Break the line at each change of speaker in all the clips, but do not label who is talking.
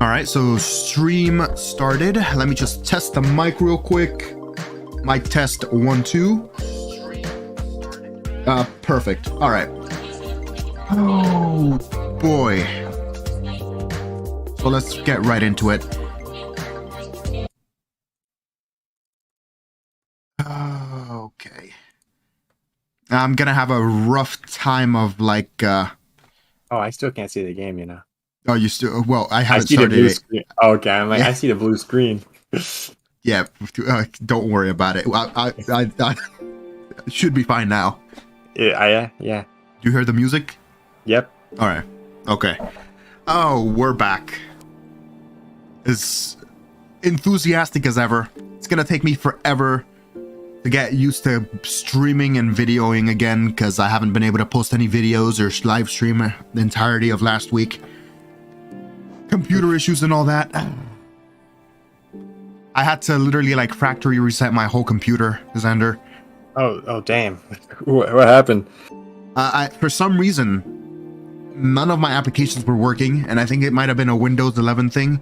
All right, so stream started. Let me just test the mic real quick. Mic test 1 2. Perfect. All right. Oh boy. So let's get right into it. Okay. I'm gonna have a rough time of like.
Oh, I still can't see the game, you know.
Oh, you still? Well, I
I
haven't
see the
started
blue
it.
screen. Oh, okay, I'm like,
Yeah.
I see the blue screen.
Yeah, don't worry about it. I should be fine now.
Yeah.
Do you hear the music?
Yep.
All right. Okay. Oh, we're back. As enthusiastic as ever. It's gonna take me forever to get used to streaming and videoing again because I haven't been able to post any videos or live stream the entirety of last week. Computer issues and all that. I had to literally like factory reset my whole computer, Xander.
Oh, damn. What happened?
For some reason, none of my applications were working, and I think it might have been a Windows 11 thing.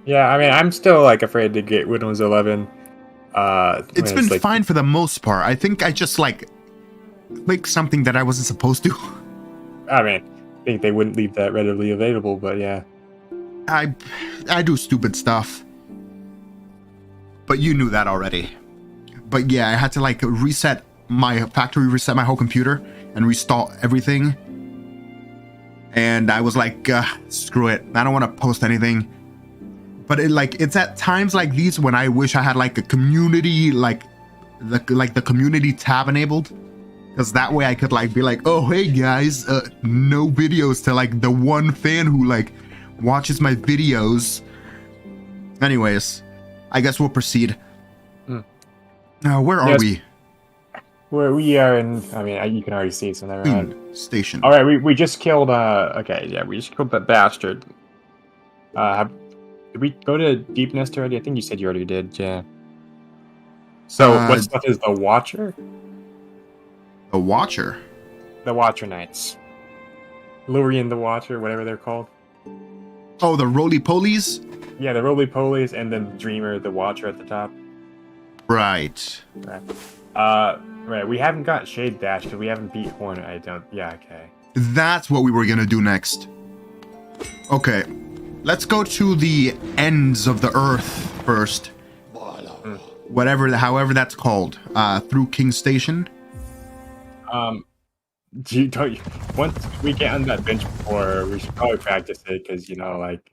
Yeah, I mean, I'm still like afraid to get Windows 11.
It's been fine for the most part. I think I just like clicked something that I wasn't supposed to.
I mean, I think they wouldn't leave that readily available, but yeah.
I do stupid stuff. But you knew that already. But yeah, I had to like reset my whole computer and restart everything. And I was like, screw it. I don't want to post anything. But it's at times like these when I wish I had like a community, like the community tab enabled. Because that way I could like be like, oh, hey guys, no videos to like the one fan who like watches my videos. Anyways, I guess we'll proceed. Where are we?
Where we are in, I mean, you can already see, so never mind.
Station.
All right, we just killed, okay, yeah, we just killed that bastard. Did we go to Deep Nest already? I think you said you already did, yeah. So, what stuff is the Watcher?
The Watcher?
The Watcher Knights. Lurian the Watcher, whatever they're called.
Oh, the roly-polies?
Yeah, the roly-polies, and then Dreamer, the Watcher at the top.
Right.
Right, we haven't got Shade Dash, because we haven't beat Hornet, I don't... Yeah, okay.
That's what we were gonna do next. Okay. Let's go to the ends of the earth first. However that's called. Through King Station.
Once we get on that bench before, we should probably practice it, because, you know, like...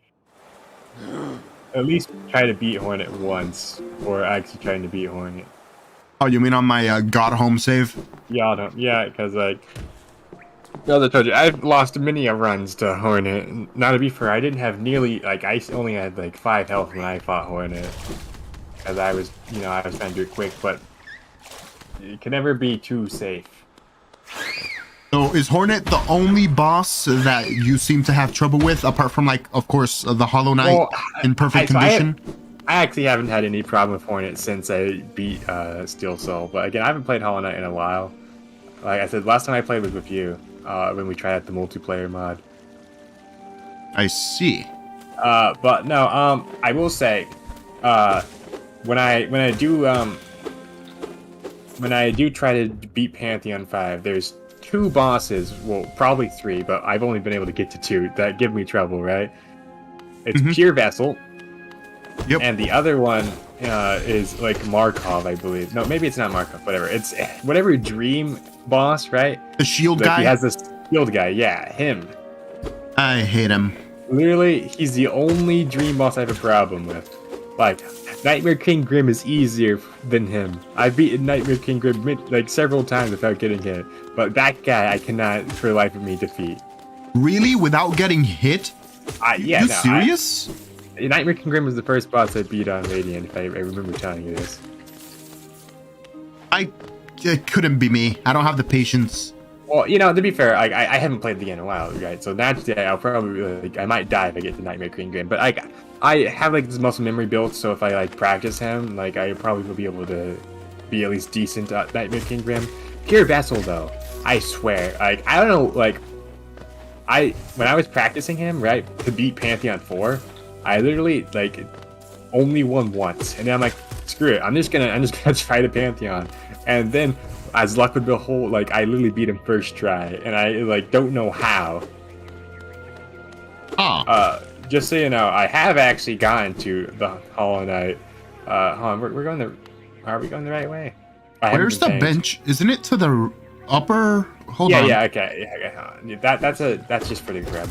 At least try to beat Hornet once, or actually trying to beat Hornet.
Oh, you mean on my God home save?
Yeah, because, like... As I told you, I've lost many runs to Hornet. Now, to be fair, I didn't have nearly, like, I only had, like, 5 health when I fought Hornet. Because I was trying to do it quick, but it can never be too safe.
So, is Hornet the only boss that you seem to have trouble with, apart from, like, of course, the Hollow Knight in perfect condition?
I actually haven't had any problem with Hornet since I beat Steel Soul. But again, I haven't played Hollow Knight in a while. Like I said, last time I played was with you. When we tried out the multiplayer mod.
I see.
But no, I will say, when I do try to beat Pantheon 5, there's 2 bosses, well, probably 3, but I've only been able to get to 2 that give me trouble, right? It's Pure Vessel.
Yep.
And the other one is like Markov, I believe. No, maybe it's not Markov, whatever. It's whatever Dream boss, right?
The shield guy?
He has this shield guy, yeah, him.
I hate him.
Literally, he's the only Dream boss I have a problem with. Like, Nightmare King Grim is easier than him. I've beaten Nightmare King Grim like several times without getting hit. But that guy I cannot for the life of me defeat.
Really? Without getting hit?
Yeah,
you serious?
Nightmare King Grim was the first boss I beat on Radiant, if I remember telling you this.
It couldn't be me. I don't have the patience.
Well, you know, to be fair, I haven't played the game in a while, right? So naturally, I'll probably I might die if I get to Nightmare King Grim. But I have like this muscle memory built, so if I like practice him, like I probably will be able to be at least decent at Nightmare King Grim. Pure Vessel, though, I swear, like I don't know, like when I was practicing him, right, to beat Pantheon 4, I literally like only won once, and then I'm like, screw it, I'm just gonna try the Pantheon, and then as luck would behold, like I literally beat him first try, and I like don't know how. Just so you know, I have actually gotten to the Hollow Knight. Hold on, we're going the. Are we going the right way?
Where's the bench? Isn't it to the upper? Hold on.
Yeah, okay. Yeah. That's just for the grab.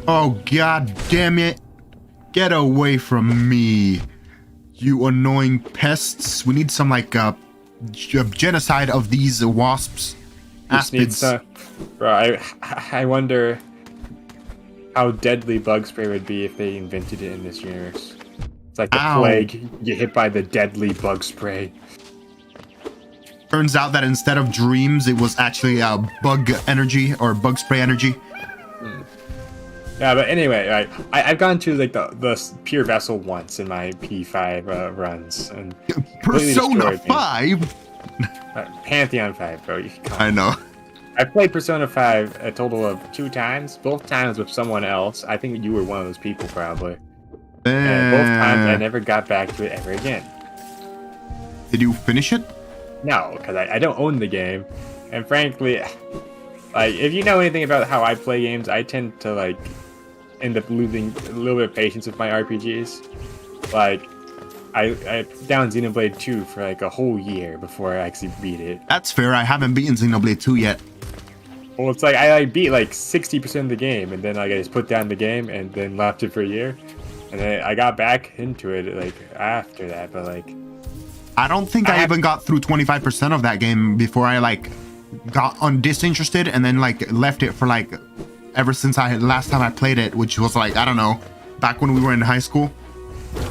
Oh god damn it! Get away from me, you annoying pests! We need some like genocide of these wasps. Aspids.
Bro, I wonder how deadly bug spray would be if they invented it in this universe. It's like the plague. You get hit by the deadly bug spray.
Turns out that instead of dreams, it was actually bug energy or bug spray energy.
Yeah, but anyway, right, I've gone to like the pure vessel once in my P5 runs, and
Persona 5.
Pantheon 5, bro.
I know.
I played Persona 5 a total of 2 times. Both times with someone else. I think you were one of those people, probably. And both times I never got back to it ever again.
Did you finish it?
No, because I don't own the game, and frankly, like if you know anything about how I play games, I tend to like end up losing a little bit of patience with my RPGs. Like I put down Xenoblade 2 for like a whole year before I actually beat it.
That's fair. I haven't beaten Xenoblade 2 yet.
Well, it's like I beat like 60% of the game, and then like I just put down the game and then left it for a year, and then I got back into it like after that. But like,
I don't think I even got through 25% of that game before I like got disinterested, and then like left it for like ever since last time I played it, which was like, I don't know, back when we were in high school.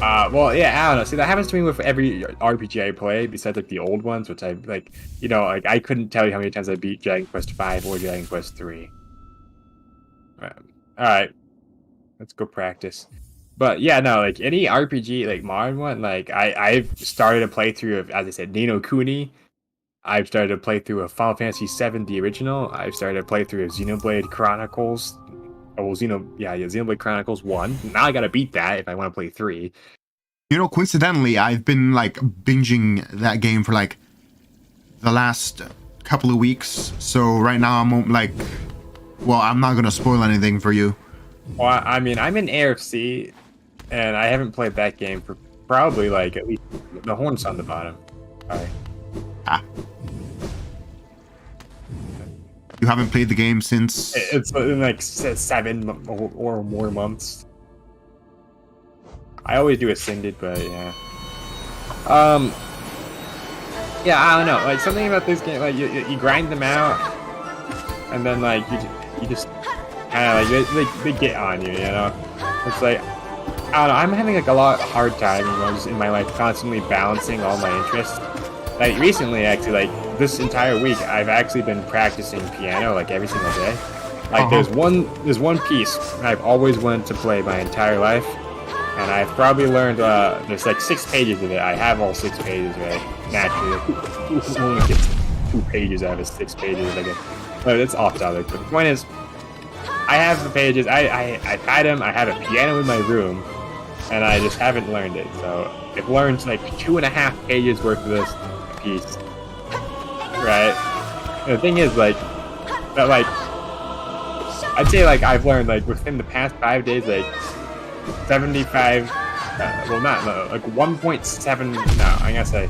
Well, yeah, I don't know. See, that happens to me with every RPG I play, besides like the old ones, which I like. You know, like I couldn't tell you how many times I beat Dragon Quest V or Dragon Quest 3. All right, let's go practice. But yeah, no, like any RPG, like modern one, like I've started a playthrough of, as I said, Ni no Kuni. I've started a playthrough of Final Fantasy VII, the original. I've started a playthrough of Xenoblade Chronicles. Xenoblade Chronicles 1. Now I gotta beat that if I want to play 3.
You know, coincidentally, I've been like binging that game for like the last couple of weeks. So right now I'm like, well, I'm not gonna spoil anything for you.
Well, I mean, I'm in AFC, and I haven't played that game for probably like at least the horns on the bottom. All right.
You haven't played the game since?
It's been like 7 or more months. I always do Ascended, but yeah. Yeah, I don't know. Like something about this game, like you grind them out, and then like you just kind of like they get on you, you know. It's like I don't know. I'm having like a hard time, you know, just in my life, constantly balancing all my interests. Like recently, actually, like this entire week, I've actually been practicing piano like every single day. Like there's one piece I've always wanted to play my entire life, and I've probably learned. There's like 6 pages of it. I have all 6 pages, right? Naturally, who only gets 2 pages out of 6 pages? Like, but it's off topic. But the point is, I have the pages. I've had them. I have a piano in my room, and I just haven't learned it. So I've learned like 2.5 pages worth of this piece, right? And the thing is, like, that, like, I'd say, like, I've learned, like, within the past 5 days, like, 75, well, not, no, like, 1.7, no, I'm gonna say,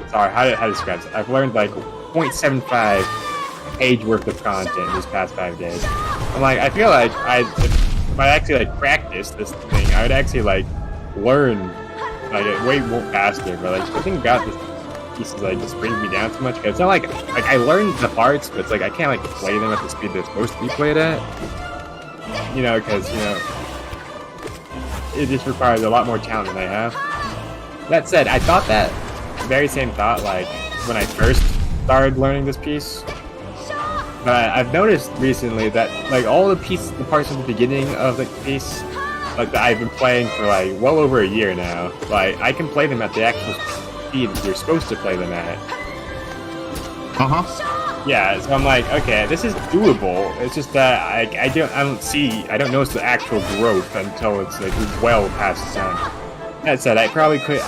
sorry, how to describe it? I've learned, like, 0.75 page worth of content these past 5 days. I'm like, I feel like if I actually, like, practice this thing, I would actually, like, learn, like, way more faster, but, like, the thing about this pieces like just brings me down too much. Cause it's not like I learned the parts, but it's like I can't like play them at the speed they're supposed to be played at. You know, because you know it just requires a lot more talent than I have. That said, I thought that very same thought like when I first started learning this piece. But I've noticed recently that like all the parts at the beginning of the piece, like that I've been playing for like well over a year now. Like I can play them at the actual speed you're supposed to play them at. Yeah, so I'm like, okay, this is doable. It's just that I don't notice the actual growth until it's like well past time. That said, I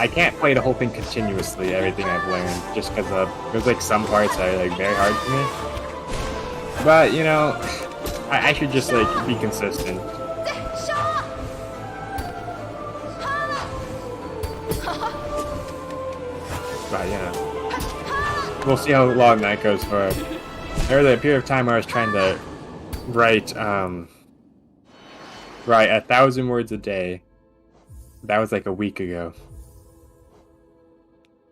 can't play the whole thing continuously, everything I've learned, just because there's like some parts that are like very hard for me. But, you know, I should just like be consistent. But, you know, we'll see how long that goes for. There was a period of time where I was trying to write 1,000 words a day. That was like a week ago.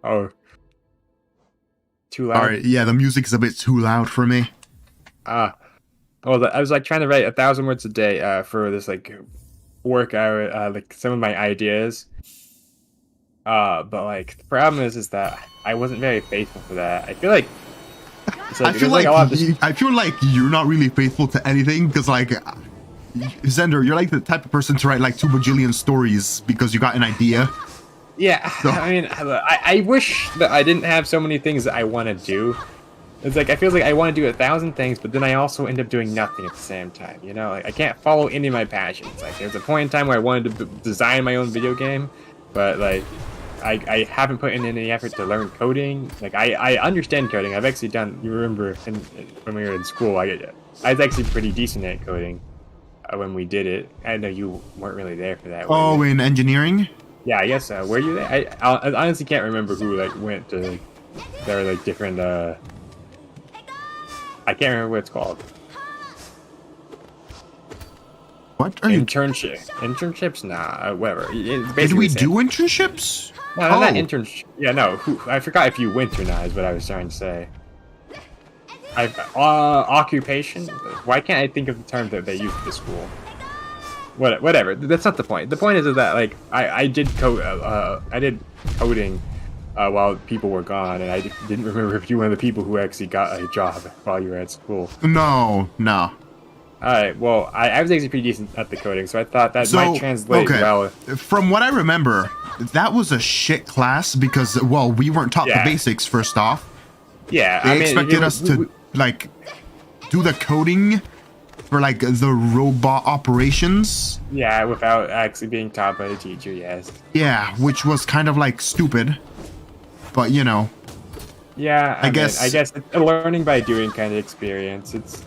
Oh. Too loud?
Alright, yeah, the music is a bit too loud for me.
Well, I was like trying to write 1,000 words a day for this like workout, like some of my ideas. But like the problem is that I wasn't very faithful for that. I feel like
I feel like you're not really faithful to anything because like Zender, you're like the type of person to write like 2 bajillion stories because you got an idea.
Yeah,
So.
I mean, I wish that I didn't have so many things that I want to do. It's like I feel like I want to do 1,000 things, but then I also end up doing nothing at the same time. You know, like I can't follow any of my passions. Like there's a point in time where I wanted to design my own video game, but like I haven't put in any effort to learn coding. Like I understand coding. I've actually done. You remember when we were in school, I was actually pretty decent at coding when we did it. I know you weren't really there for that.
Oh, in engineering?
Yeah, I guess. Were you there? I honestly can't remember who like went to. Like, there were like different. I can't remember what it's called.
What are you?
Internships? Nah, whatever.
Did we do internships?
No, not internship. Yeah, no. I forgot if you went or not. Is what I was trying to say. Occupation. Why can't I think of the term that they used at the school? Whatever. That's not the point. The point is that like I did coding while people were gone, and I didn't remember if you were one of the people who actually got a job while you were at school.
No.
Alright, well, I was actually pretty decent at the coding, so I thought that might translate well.
From what I remember, that was a shit class because, well, we weren't taught the basics, first off.
Yeah,
They expected us to, like, do the coding for, like, the robot operations.
Yeah, without actually being taught by the teacher, yes.
Yeah, which was kind of, like, stupid. But, you know.
Yeah, I guess it's a learning by doing kind of experience. It's...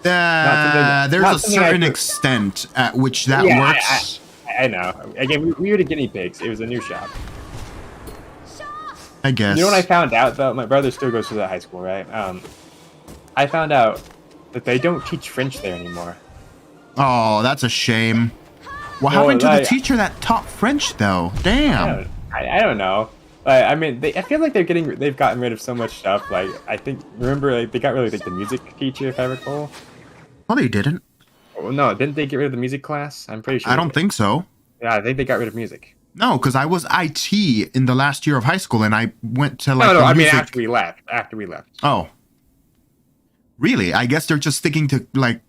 there's a certain extent at which that works.
I know. Again, we were the guinea pigs. It was a new shop.
I guess.
You know what I found out, though? My brother still goes to that high school, right? I found out that they don't teach French there anymore.
Oh, that's a shame. What happened to the teacher that taught French, though? Damn.
I don't know. I mean, I feel like they've gotten rid of so much stuff. Like, I think, remember, like, they got rid of like the music teacher, if I recall.
Well, they didn't.
Oh, no, didn't they get rid of the music class? I'm pretty sure.
I don't think so.
Yeah, I think they got rid of music.
No, because I was IT in the last year of high school, and I went to like.
No, I
music...
mean after we left. After we left.
Oh. Really? I guess they're just sticking to like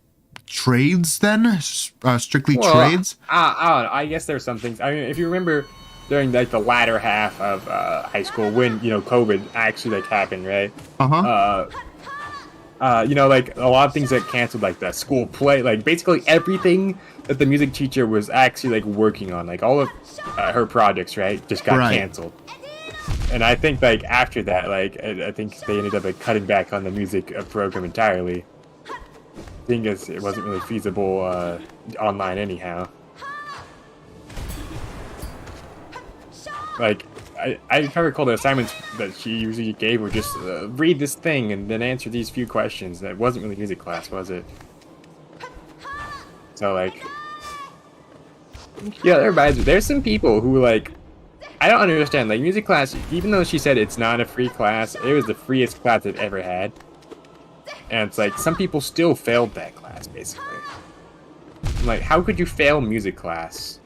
trades then, strictly trades.
I don't know. I guess there's some things. I mean, if you remember, during like the latter half of high school, when COVID actually like happened, right? Like a lot of things that canceled, like the school play, like basically everything that the music teacher was actually like working on, like all of her projects, right, just got canceled. And I think like after that, like I think they ended up like cutting back on the music program entirely. I think it wasn't really feasible online anyhow. Like, if I recall, the assignments that she usually gave were just read this thing and then answer these few questions. That wasn't really music class, was it? So, like... Yeah, that reminds me. There's some people who, like... I don't understand. Like, music class, even though she said it's not a free class, it was the freest class I've ever had. And it's like, some people still failed that class, basically. I'm like, how could you fail music class?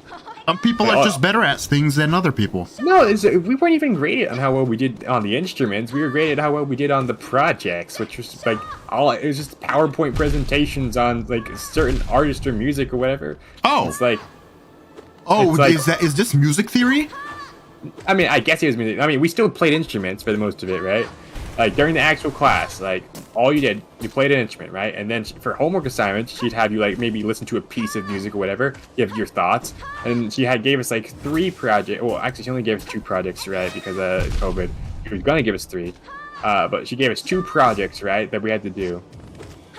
Some people are just better at things than other people.
No, we weren't even graded on how well we did on the instruments. We were graded how well we did on the projects, which was like it was just PowerPoint presentations on like certain artist or music or whatever.
Oh,
it's like,
is this music theory?
I mean, I guess it was music. I mean, we still played instruments for the most of it, right? like during the actual class, like all you did, you played an instrument, right? And then for homework assignments, she'd have you like maybe listen to a piece of music or whatever, give your thoughts. And she gave us like 3 projects. Well, actually, she only gave us 2 projects, right? Because of COVID, she was gonna give us 3, but she gave us 2 projects, right? That we had to do.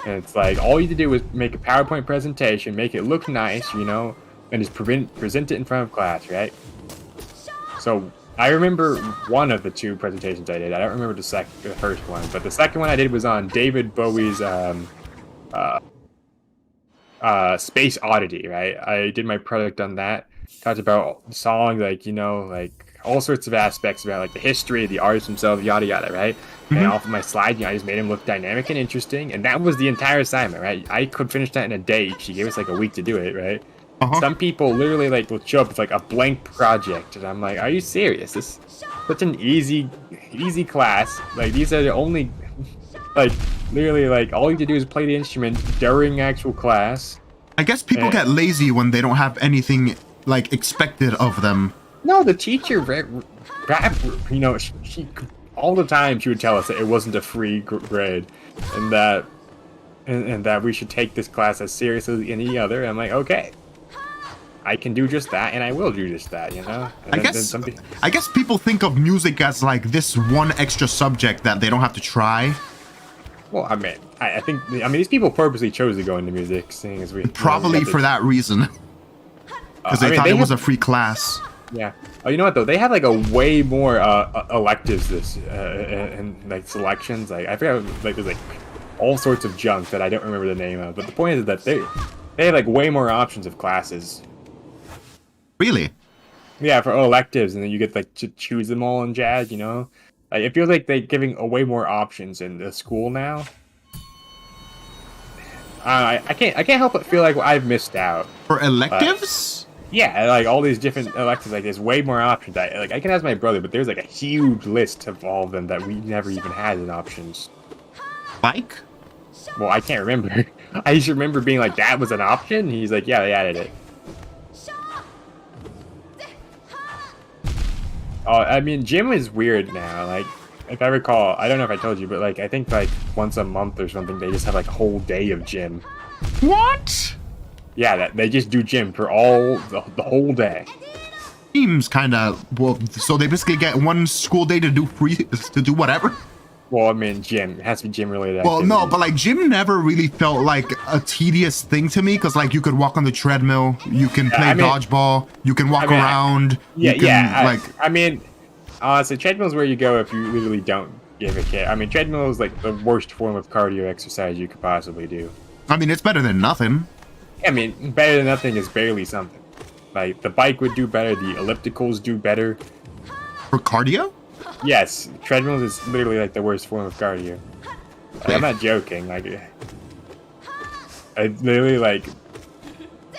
And it's like all you had to do was make a PowerPoint presentation, make it look nice, you know, and just present it in front of class, right? So I remember one of the 2 presentations I did. I don't remember the first one, but the second one I did was on David Bowie's Space Oddity, right? I did my project on that. Talked about songs, like, you know, like all sorts of aspects about like the history, the artists themselves, yada yada, right? And off of my slide, you know, I just made him look dynamic and interesting, and that was the entire assignment, right? I could finish that in a day. She gave us like a week to do it, right? Some people literally like will show up with like a blank project, and I'm like, are you serious? This is such an easy class. Like these are the only, like literally like all you have to do is play the instrument during actual class.
I guess people get lazy when they don't have anything like expected of them.
No, the teacher, you know, she all the time she would tell us that it wasn't a free grade, and that and that we should take this class as seriously as any other. I'm like, okay, I can do just that, and I will do just that, you know? And
I guess people think of music as like this one extra subject that they don't have to try.
Well, I mean, I think these people purposely chose to go into music, seeing as we
probably for that reason, because they thought it was a free class.
Yeah. Oh, you know what though? They have like a way more electives and like selections. Like I forgot, like there's like all sorts of junk that I don't remember the name of. But the point is that they have like way more options of classes.
Really?
Yeah, for electives, and then you get like to choose them all and jazz. You know, like it feels like they're giving way more options in the school now. I can't help but feel like I've missed out
for electives.
Yeah, like all these different electives, like there's way more options. I can ask my brother, but there's like a huge list of all of them that we never even had in options.
Like?
Well, I can't remember. I just remember being like, that was an option? He's like, yeah, they added it. Oh, I mean, gym is weird now. Like, if I recall, I don't know if I told you, but like, I think like once a month or something, they just have like a whole day of gym.
What?
Yeah, that they just do gym for all the whole day.
Seems kind of well. So they basically get one school day to do whatever.
Well, I mean, gym. It has to be gym related.
Well, no, but like gym never really felt like a tedious thing to me, because like you could walk on the treadmill, you can play dodgeball, you can walk around.
I mean, honestly, treadmill is where you go if you literally don't give a shit. I mean, treadmill is like the worst form of cardio exercise you could possibly do.
I mean, it's better than nothing.
I mean, better than nothing is barely something. Like, the bike would do better, the ellipticals do better.
For cardio?
Yes, treadmills is literally like the worst form of cardio. Like, I'm not joking, like, I literally, like,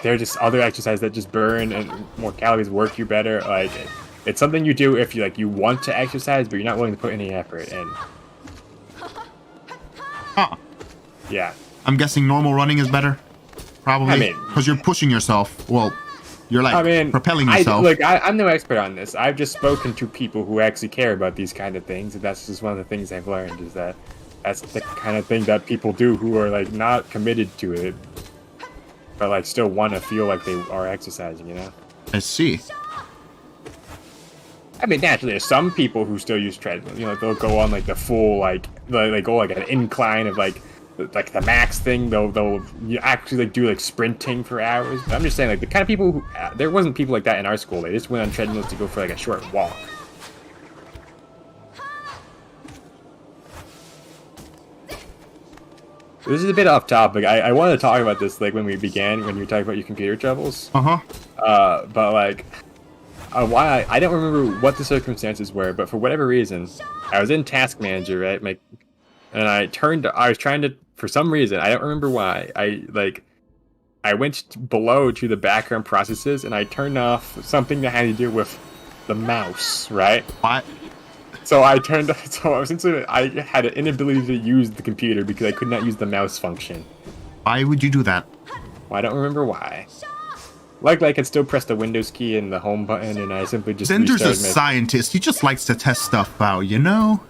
they're just other exercises that just burn and more calories, work you better. Like, it's something you do if you want to exercise, but you're not willing to put any effort in.
Huh.
Yeah.
I'm guessing normal running is better? Probably. I mean, because you're pushing yourself. Well, you're like propelling yourself.
I'm no expert on this. I've just spoken to people who actually care about these kind of things, and that's just one of the things I've learned, is that that's the kind of thing that people do who are like not committed to it, but like still want to feel like they are exercising, you know?
I see.
I mean, naturally, there's some people who still use treadmill. You know, they'll go on like the full they go like an incline of like the max thing. They'll actually like do like sprinting for hours. But I'm just saying, like the kind of people who there wasn't people like that in our school. They just went on treadmills to go for like a short walk. This is a bit off topic. I wanted to talk about this like when we began, when you were talking about your computer troubles. But like, why I don't remember what the circumstances were, but for whatever reason, I was in Task Manager, right? And I was trying to, for some reason, I don't remember why. I went below to the background processes and I turned off something that had to do with the mouse, right?
What?
So I had an inability to use the computer because I could not use the mouse function.
Why would you do that?
Well, I don't remember why. Luckily, I could still press the Windows key and the home button, and I simply just
Zender's a scientist. He just likes to test stuff out, you know?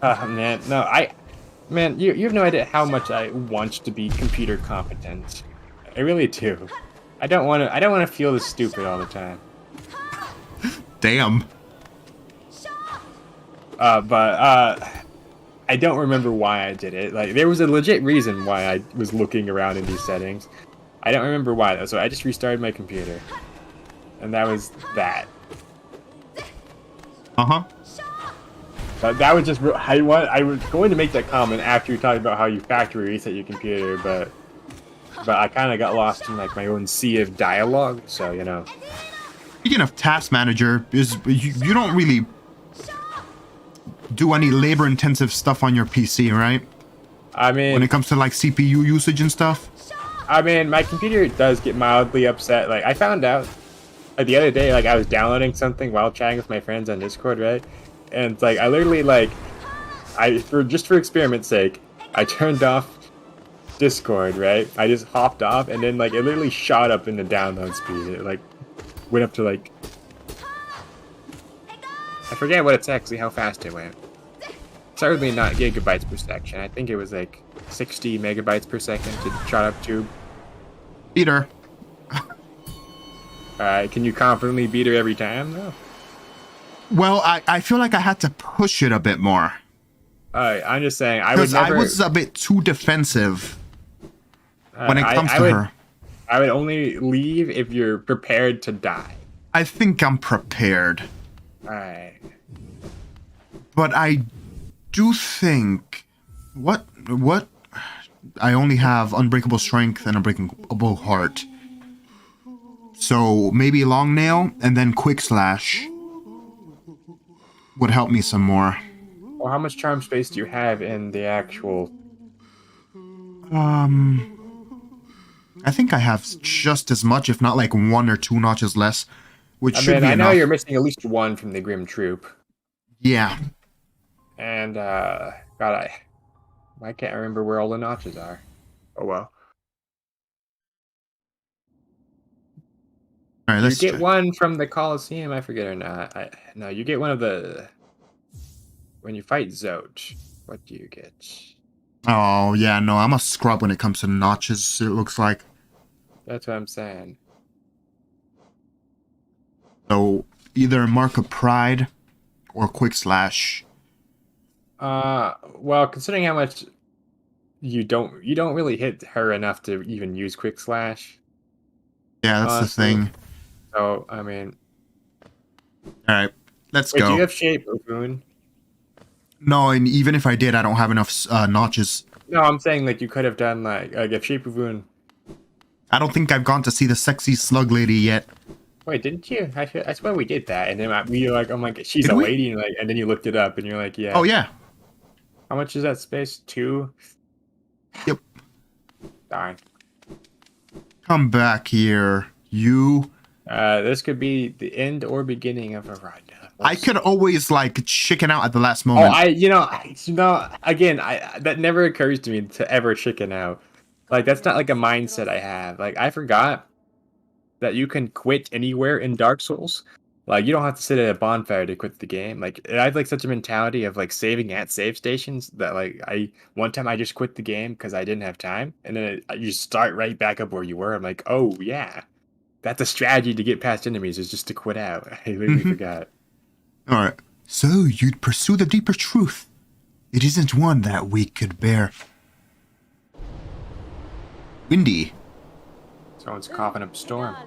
Man, no, man, you have no idea how much I want to be computer competent. I really do. I don't want to feel this stupid all the time.
Damn.
But I don't remember why I did it. Like, there was a legit reason why I was looking around in these settings. I don't remember why though, so I just restarted my computer. And that was that.
Uh-huh.
But that was just I was going to make that comment after you talked about how you factory reset your computer, but I kind of got lost in like my own sea of dialogue, so you know.
Speaking of Task Manager, you don't really do any labor-intensive stuff on your PC, right?
I mean,
when it comes to like CPU usage and stuff.
I mean, my computer does get mildly upset. Like, I found out like, the other day, like, I was downloading something while chatting with my friends on Discord, right? And, like, I literally, like, just for experiment's sake, I turned off Discord, right? I just hopped off, and then, like, it literally shot up in the download speed. It, like, went up to, like... I forget what it's actually, how fast it went. Certainly not gigabytes per second. I think it was, like, 60 megabytes per second to shot up to.
Beat her.
Can you confidently beat her every time, though?
Well, I feel like I had to push it a bit more.
I'm just saying, I was
a bit too defensive when it comes to her.
I would only leave if you're prepared to die.
I think I'm prepared.
Alright.
But I do think... What? I only have Unbreakable Strength and Unbreakable Heart. So maybe Long Nail and then Quick Slash would help me some more.
Well, how much charm space do you have in the actual...
I think I have just as much, if not like 1 or 2 notches less, which should be
I know
enough.
you're missing at least 1 from the Grim Troop.
Yeah.
And, God, I can't remember where all the notches are. Oh, well.
All right, let's
you get 1 from the Coliseum, I forget or not. No, you get 1 of the... When you fight Zote, what do you get?
Oh, yeah, no, I'm a scrub when it comes to notches, it looks like.
That's what I'm saying.
So, either Mark of Pride or Quick Slash.
Well, considering how much you don't really hit her enough to even use Quick Slash.
Yeah, that's the thing.
So, I mean...
Alright, let's go.
Do you have Shape of Wound?
No, and even if I did, I don't have enough notches.
No, I'm saying like you could have done like if Shape of Wound.
I don't think I've gone to see the sexy slug lady yet.
Wait, didn't you? I swear we did that, and then I'm like, she's
Did
a
we?
lady, and like, and then you looked it up, and you're like, yeah.
Oh yeah.
How much is that space? 2.
Yep.
Darn.
Come back here, you.
This could be the end or beginning of a ride.
I could always like chicken out at the last moment.
Again, that never occurs to me to ever chicken out. Like that's not like a mindset I have. Like I forgot that you can quit anywhere in Dark Souls. Like you don't have to sit at a bonfire to quit the game. Like I have like such a mentality of like saving at save stations that like one time I just quit the game because I didn't have time, and then you start right back up where you were. I'm like, oh yeah, that's a strategy to get past enemies is just to quit out. I literally forgot.
Alright, so you'd pursue the deeper truth. It isn't one that we could bear. Windy.
Someone's coughing up a storm.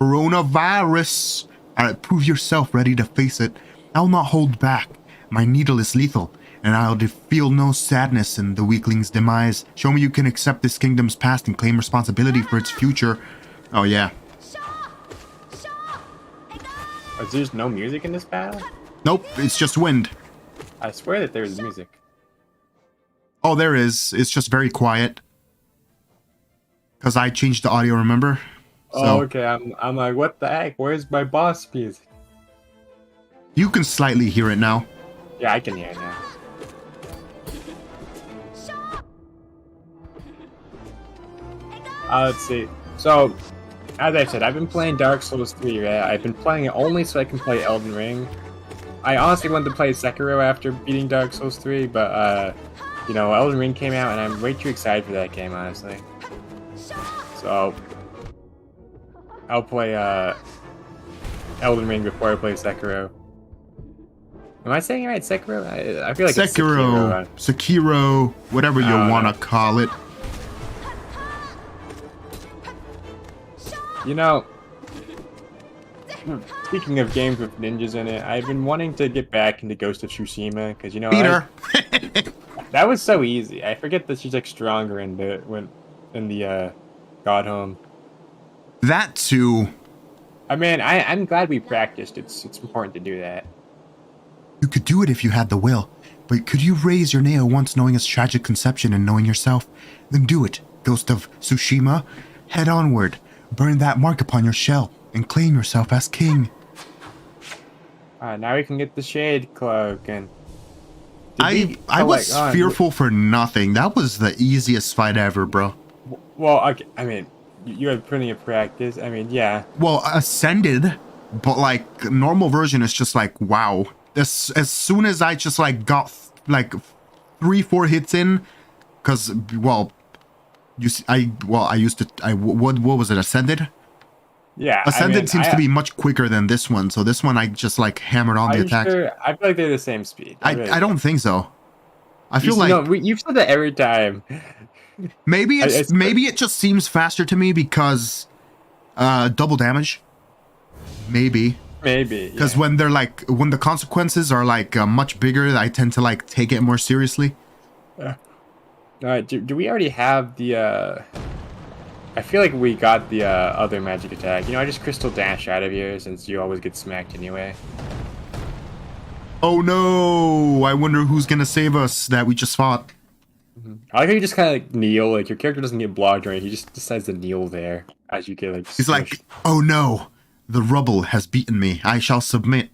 Coronavirus. Alright, prove yourself ready to face it. I'll not hold back. My needle is lethal, and I'll feel no sadness in the weakling's demise. Show me you can accept this kingdom's past and claim responsibility for its future. Oh yeah.
There's no music in this battle?
Nope, it's just wind.
I swear that there's music.
Oh, there is. It's just very quiet. Because I changed the audio, remember?
Oh, okay. I'm like, what the heck? Where's my boss music?
You can slightly hear it now.
Yeah, I can hear it now. Let's see. So, as I said, I've been playing Dark Souls 3, right? I've been playing it only so I can play Elden Ring. I honestly wanted to play Sekiro after beating Dark Souls 3, but you know, Elden Ring came out, and I'm way too excited for that game, honestly. So I'll play Elden Ring before I play Sekiro. Am I saying it right? Sekiro? I feel like it's
Sekiro, Sekiro, whatever you want to call it.
You know, speaking of games with ninjas in it, I've been wanting to get back into Ghost of Tsushima because you know that was so easy. I forget that she's like stronger in the God Home.
That too.
I mean, I'm glad we practiced. It's important to do that.
You could do it if you had the will, but could you raise your nail once knowing its tragic conception and knowing yourself? Then do it, Ghost of Tsushima. Head onward, burn that mark upon your shell, and claim yourself as king.
Now we can get the Shade Cloak, and
I was fearful for nothing. That was the easiest fight ever, bro.
Well, okay, I mean, you had plenty of practice. I mean, yeah.
Well, Ascended, but like normal version is just like wow. As soon as I just like got like 3-4 hits in, because what was it, Ascended?
Yeah,
Ascended seems to be much quicker than this one, so this one I just like hammered on the attack.
Sure? I feel like they're the same speed.
I don't think so. I feel like
you've said that every time.
Maybe maybe it just seems faster to me because double damage. Maybe because when they're like when the consequences are like much bigger, I tend to like take it more seriously.
All right, do we already have the I feel like we got the other magic attack. You know, I just crystal dash out of here since you always get smacked anyway.
Oh no, I wonder who's gonna save us that we just fought.
I like how you just kind of like kneel, like your character doesn't get blocked or anything, he just decides to kneel there as you get like
he's like, oh no, the rubble has beaten me, I shall submit.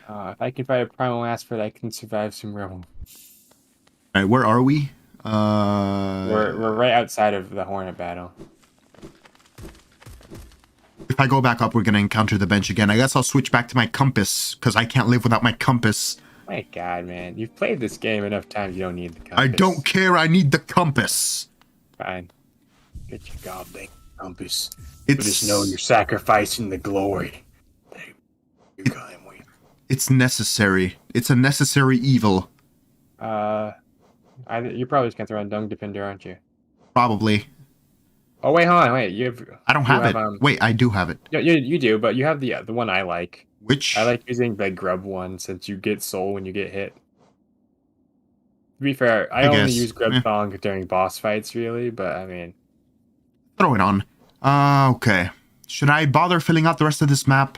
If I can fight a primal aspect, I can survive some rubble.
Alright, where are we?
We're right outside of the Hornet battle.
If I go back up, we're gonna encounter the bench again. I guess I'll switch back to my compass, because I can't live without my compass.
My god, man. You've played this game enough times, you don't need the compass.
I don't care, I need the compass.
Fine. Get your goddamn compass. Just know you're sacrificing the glory.
It's necessary. It's a necessary evil.
You're probably just gonna throw on Dung Defender, aren't you?
Probably.
Oh wait, hold on, wait.
I don't have it. Wait, I do have it.
You do, but you have the one I like.
Which?
I like using the grub one since you get soul when you get hit. To be fair, I only use grub thong during boss fights, really. But I mean,
throw it on. Okay. Should I bother filling out the rest of this map?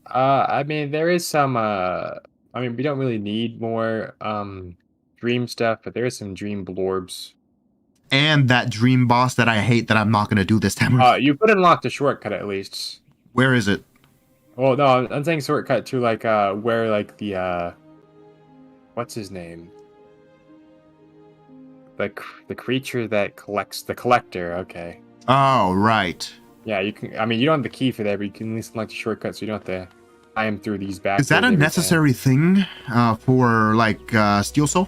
I mean, there is some. I mean, we don't really need more dream stuff, but there is some dream blorbs.
And that dream boss that I hate that I'm not gonna do this time.
You could unlock the shortcut at least.
Where is it?
Well, no, I'm saying shortcut to like where like the what's his name? The creature that collects the collector. Okay.
Oh right.
Yeah, you can. I mean, you don't have the key for that, but you can at least unlock the shortcut, so you don't have to climb through these back.
Is that a necessary thing for like Steel Soul?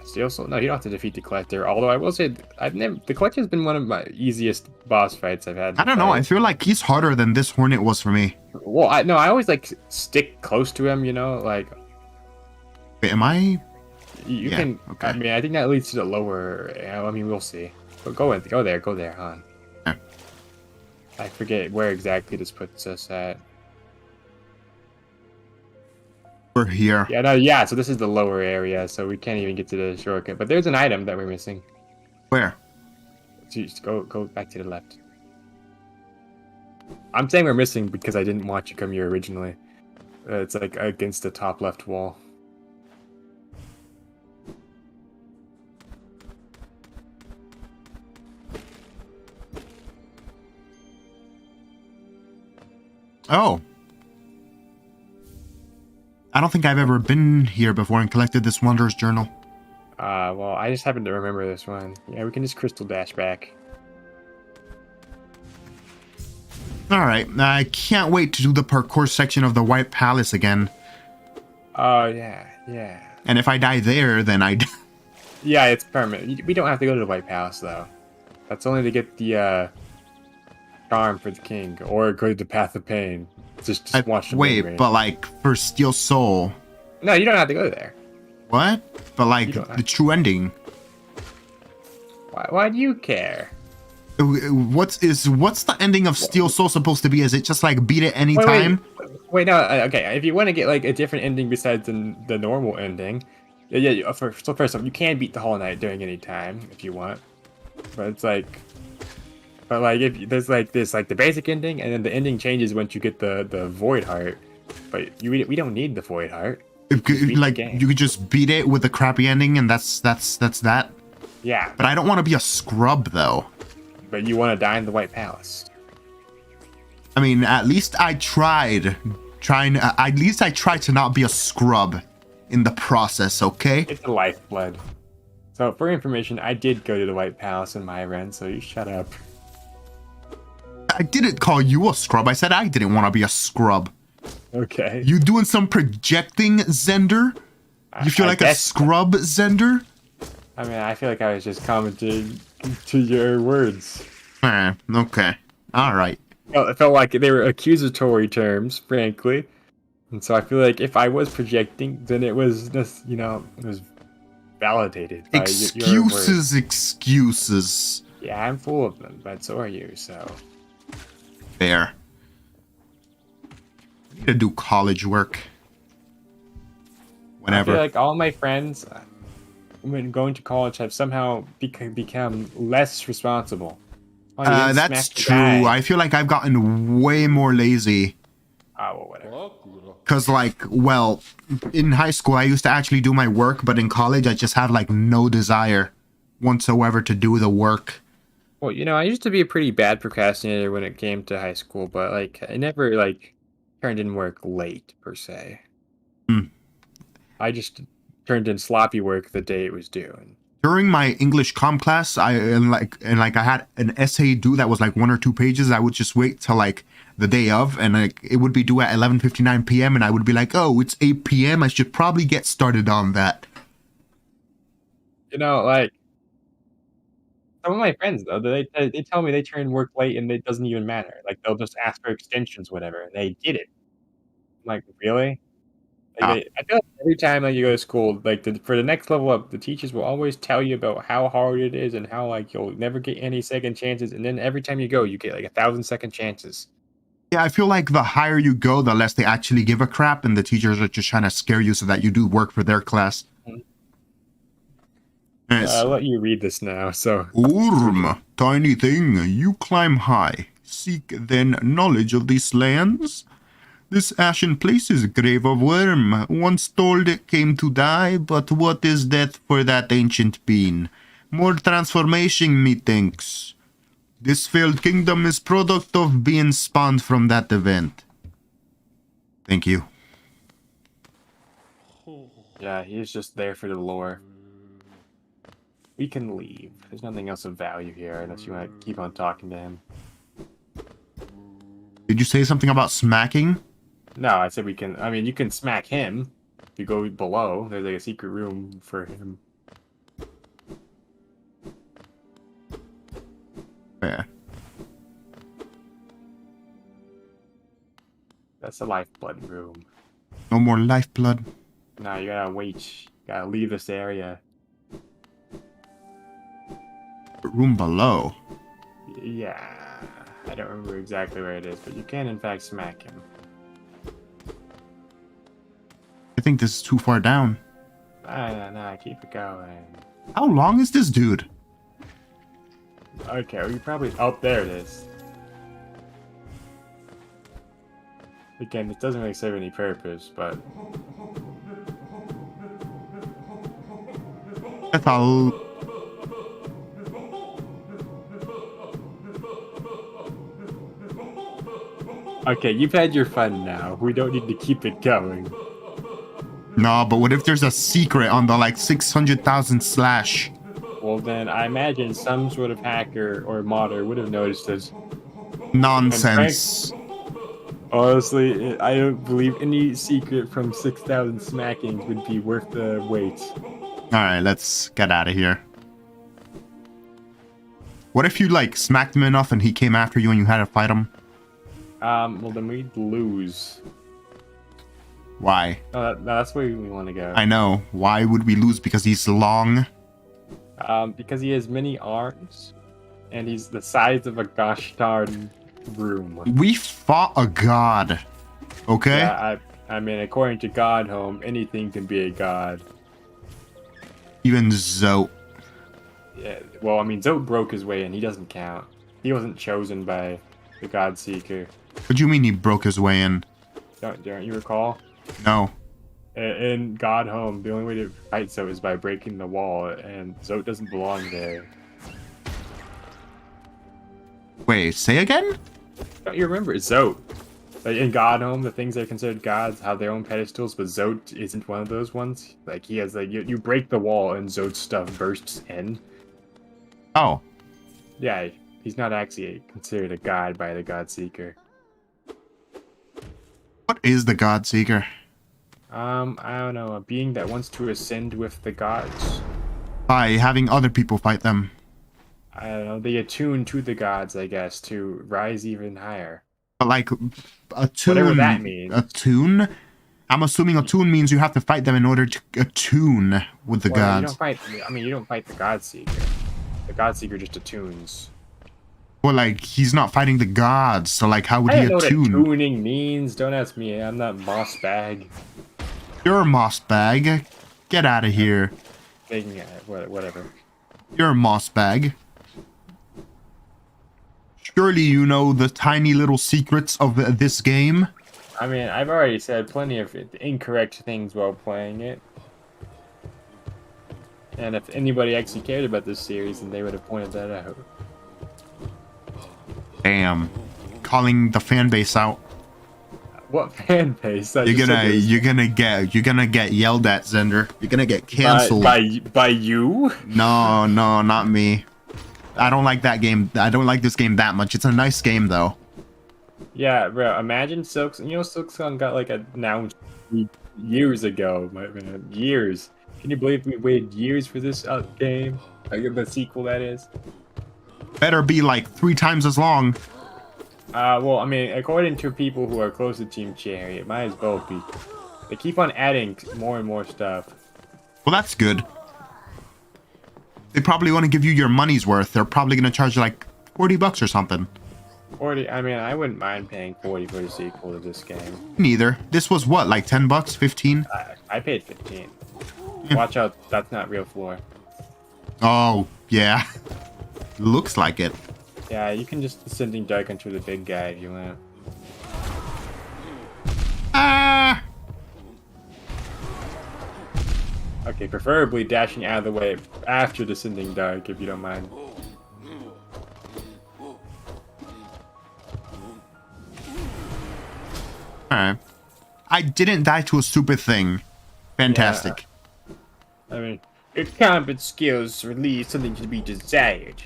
Steel Soul? No, you don't have to defeat the collector. Although I will say, the collector's been one of my easiest boss fights I've had.
I don't know. I feel like he's harder than this Hornet was for me.
Well, I always like stick close to him. You know, like.
Wait, am I?
You can. Okay. I mean, I think that leads to the lower. I mean, we'll see. But go there, huh?
Yeah.
I forget where exactly this puts us at.
We're here.
Yeah, no, yeah. So this is the lower area, so we can't even get to the shortcut. But there's an item that we're missing.
Where?
So just go back to the left. I'm saying we're missing because I didn't watch you come here originally. It's like against the top left wall.
Oh. I don't think I've ever been here before and collected this Wanderer's Journal.
Well, I just happen to remember this one. Yeah, we can just crystal dash back.
Alright, I can't wait to do the parkour section of the White Palace again.
Oh yeah, yeah.
And if I die there, then I.
Yeah, it's permanent. We don't have to go to the White Palace though. That's only to get the charm for the king, or go to the Path of Pain. Just watch the
Wait,
movie.
but like for Steel Soul.
No, you don't have to go there.
What? But like
You don't
the true ending.
Why do you care?
What's the ending of Steel Soul supposed to be? Is it just like beat it anytime?
Wait, no. Okay, if you want to get like a different ending besides the normal ending, yeah. First off, you can beat the Hollow Knight during any time if you want, but it's like, if there's like this like the basic ending, and then the ending changes once you get the Void Heart, but we don't need the Void Heart.
Like you could just beat it with a crappy ending, and that's that.
Yeah.
But I don't want to be a scrub though.
But you want to die in the White Palace.
I mean, at least I tried. At least I tried to not be a scrub in the process, okay?
It's a lifeblood. So, for information, I did go to the White Palace in my run, so you shut up.
I didn't call you a scrub. I said I didn't want to be a scrub.
Okay.
You doing some projecting, Zender? You feel like a scrub, Zender?
I mean, I feel like I was just commenting to your words.
Okay. All right.
Well, it felt like they were accusatory terms, frankly. And so I feel like if I was projecting, then it was just, it was validated by your words.
Excuses.
Yeah, I'm full of them, but so are you, so.
Fair. I need to do college work. Whatever.
I feel like all my friends, when going to college, have somehow become less responsible. Oh,
that's true. I feel like I've gotten way more lazy.
Oh, well, whatever.
Because, in high school, I used to actually do my work, but in college, I just had, no desire whatsoever to do the work.
Well, I used to be a pretty bad procrastinator when it came to high school, but, I never, turned in work late, per se. I just turned in sloppy work the day it was due.
During my English comm class, I had an essay due that was 1 or 2 pages. I would just wait till the day of, and it would be due at 11:59 p.m. and I would be like, "Oh, it's 8 p.m. I should probably get started on that."
Some of my friends though, they tell me they turn in work late and it doesn't even matter. They'll just ask for extensions, whatever, and they did it. I'm like, really? I feel like every time you go to school, for the next level up, the teachers will always tell you about how hard it is and how you'll never get any second chances, and then every time you go, you get 1,000 second chances.
Yeah, I feel like the higher you go, the less they actually give a crap, and the teachers are just trying to scare you so that you do work for their class. Yes.
I'll let you read this now. So,
tiny thing, you climb high. Seek then knowledge of these lands. This ashen place is grave of worm. Once told it came to die, but what is death for that ancient being? More transformation, methinks. This failed kingdom is product of being spawned from that event. Thank you.
Yeah, he's just there for the lore. We can leave. There's nothing else of value here unless you want to keep on talking to him.
Did you say something about smacking?
No, I said we can. I mean, you can smack him. If you go below, there's a secret room for him.
Yeah.
That's the lifeblood room.
No more lifeblood.
No, you gotta wait. You gotta leave this area.
Room below.
Yeah. I don't remember exactly where it is, but you can in fact smack him.
I think this is too far down.
No, keep it going.
How long is this dude?
Okay, well, you probably... Oh, there it is. Again, it doesn't really serve any purpose, but...
That's all.
Okay, you've had your fun now. We don't need to keep it going.
No, but what if there's a secret on the 600,000 slash?
Well, then I imagine some sort of hacker or modder would have noticed this.
Nonsense.
Honestly, I don't believe any secret from 6,000 smackings would be worth the wait.
Alright, let's get out of here. What if you, like, smacked him enough and he came after you and you had to fight him?
Well, then we'd lose.
Why?
No, that's where we want to go.
I know. Why would we lose? Because he's long?
Because he has many arms, and he's the size of a gosh darn room.
We fought a god. Okay?
Yeah, I mean, according to Godhome, anything can be a god.
Even Zote.
Yeah, well, I mean, Zote broke his way in. He doesn't count. He wasn't chosen by the God Seeker.
What do you mean he broke his way in?
Don't you recall?
No.
In Godhome, the only way to fight Zote is by breaking the wall, and Zote doesn't belong there.
Wait, say again?
Don't you remember? Zote. Like in Godhome, the things that are considered gods have their own pedestals, but Zote isn't one of those ones. Like he has like you break the wall and Zote's stuff bursts in.
Oh.
Yeah, he's not actually considered a god by the God Seeker.
What is the God Seeker?
I don't know, a being that wants to ascend with the gods.
By having other people fight them.
I don't know, they attune to the gods, I guess, to rise even higher.
But like, attune...
Whatever that means.
Attune? I'm assuming attune means you have to fight them in order to attune with the
Well,
gods.
you don't fight the God Seeker. The God Seeker just attunes.
Well, like, he's not fighting the gods, so like, how would
I
he
don't know what
attune?
attuning means. Don't ask me. I'm not Moss Bag.
You're a moss bag. Get out of here.
Whatever.
You're a moss bag. Surely you know the tiny little secrets of this game.
I mean, I've already said plenty of incorrect things while playing it. And if anybody actually cared about this series, then they would have pointed that out.
Damn. Calling the fan base out.
What fan base?
You're gonna get yelled at, Zender. You're gonna get canceled.
By you?
No, not me. I don't like that game. I don't like this game that much. It's a nice game though.
Yeah, bro. Imagine Silksong got like announced years ago. Years. Can you believe we waited years for this game? Like the sequel, that is.
Better be like 3 times as long.
Well, I mean, according to people who are close to Team Cherry, it might as well be. They keep on adding more and more stuff.
Well, that's good. They probably want to give you your money's worth. They're probably going to charge you like $40 or something.
40. I mean, I wouldn't mind paying 40 for the sequel to this game.
Neither. This was what, like $10, 15?
I paid 15. Watch out, that's not real floor.
Oh, yeah. Looks like it.
Yeah, you can just Ascending Dark into the big guy if you want.
Ah!
Okay, preferably dashing out of the way after Descending Dark, if you don't mind.
Alright. I didn't die to a stupid thing. Fantastic.
Yeah. I mean, your combat skills release something to be desired.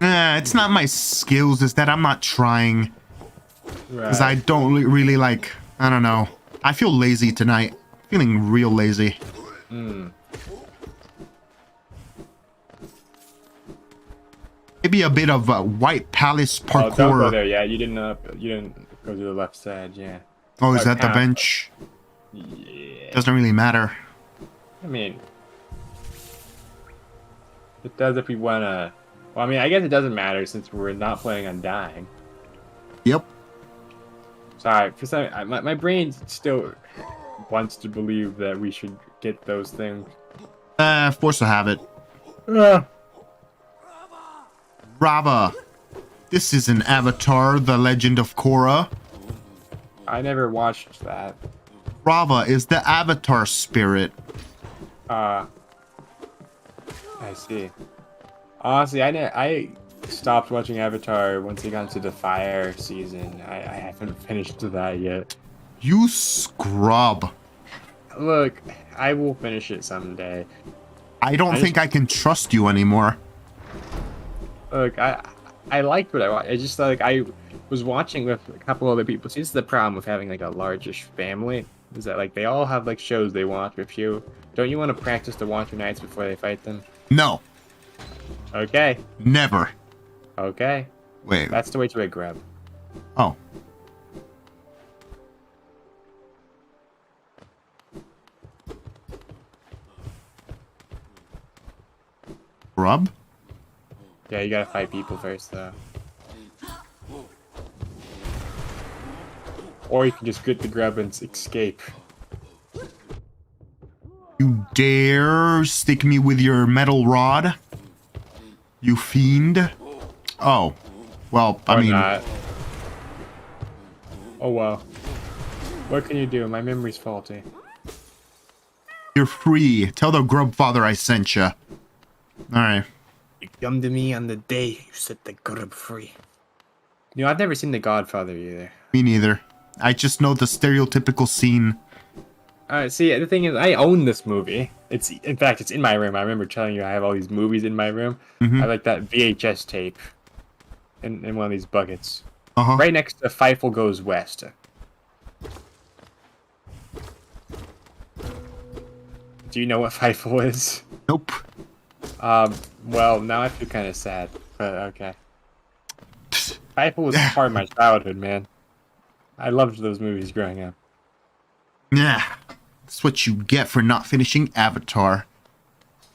It's not my skills, it's that I'm not trying. Because I don't really like... I don't know. I feel lazy tonight. Feeling real lazy. Maybe a bit of White Palace parkour.
Oh, don't go there. Yeah, you didn't go to the left side. Yeah.
Oh, is that the bench?
Yeah.
Doesn't really matter.
I mean, it does if we wanna. Well, I mean, I guess it doesn't matter since we're not planning on dying.
Yep.
Sorry, for some, my brain still wants to believe that we should get those things.
Force to have it. Rava. This is an Avatar, The Legend of Korra.
I never watched that.
Rava is the Avatar spirit.
I see. Honestly, I stopped watching Avatar once they got into the fire season. I haven't finished that yet.
You scrub.
Look, I will finish it someday.
I don't think I can trust you anymore.
Look, I liked what I watched. It's just like I was watching with a couple other people. See, this is the problem with having like a largish family, is that like they all have like shows they watch with you. Don't you want to practice the watcher nights before they fight them?
No,
Okay.
never.
Okay.
Wait.
That's the way to a grub.
Oh. Grub?
Yeah, you gotta fight people first, though. Or you can just get the grub and escape.
You dare stick me with your metal rod? You fiend? Oh. Well, I
Or
mean...
not. Oh well. What can you do? My memory's faulty.
You're free. Tell the grub father I sent you. Alright.
You come to me on the day you set the grub free. You know, I've never seen The Godfather either.
Me neither. I just know the stereotypical scene.
See, the thing is, I own this movie. In fact, it's in my room. I remember telling you I have all these movies in my room. I have like that VHS tape in one of these buckets.
Uh-huh.
Right next to Fievel Goes West. Do you know what Fievel is?
Nope.
Well, now I feel kind of sad, but okay. Fievel was part of my childhood, man. I loved those movies growing up.
Yeah. That's what you get for not finishing Avatar.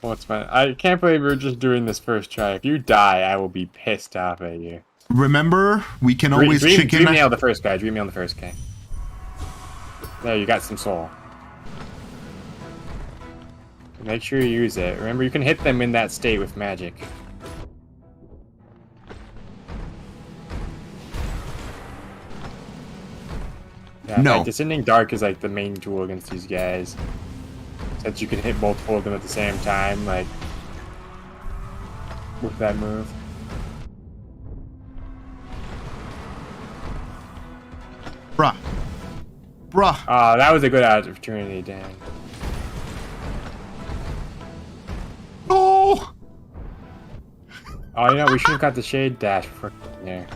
Well, it's fine. I can't believe we're just doing this first try. If you die, I will be pissed off at you.
Remember, we can always chicken...
Dream me on the first guy. Dream me on the first guy. There, you got some soul. Make sure you use it. Remember, you can hit them in that state with magic. Yeah,
No.
Like, Descending Dark is like the main tool against these guys. Since you can hit multiple of them at the same time, like with that move.
Bruh. Bruh.
That was a good opportunity, dang.
No!
Oh, you know, we should have got the shade dash for there.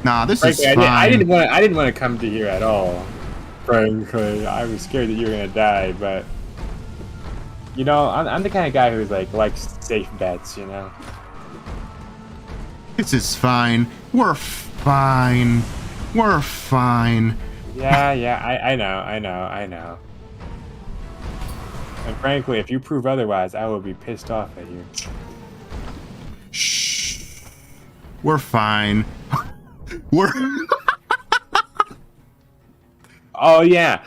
Nah, this is
Frankly,
fine.
I didn't want to come to you at all. Frankly, I was scared that you were gonna die, but you know, I'm the kind of guy who's like likes safe bets, you know.
This is fine. We're fine. We're fine.
Yeah, I know. And frankly, if you prove otherwise, I will be pissed off at you.
Shh. We're fine. We're...
Oh yeah,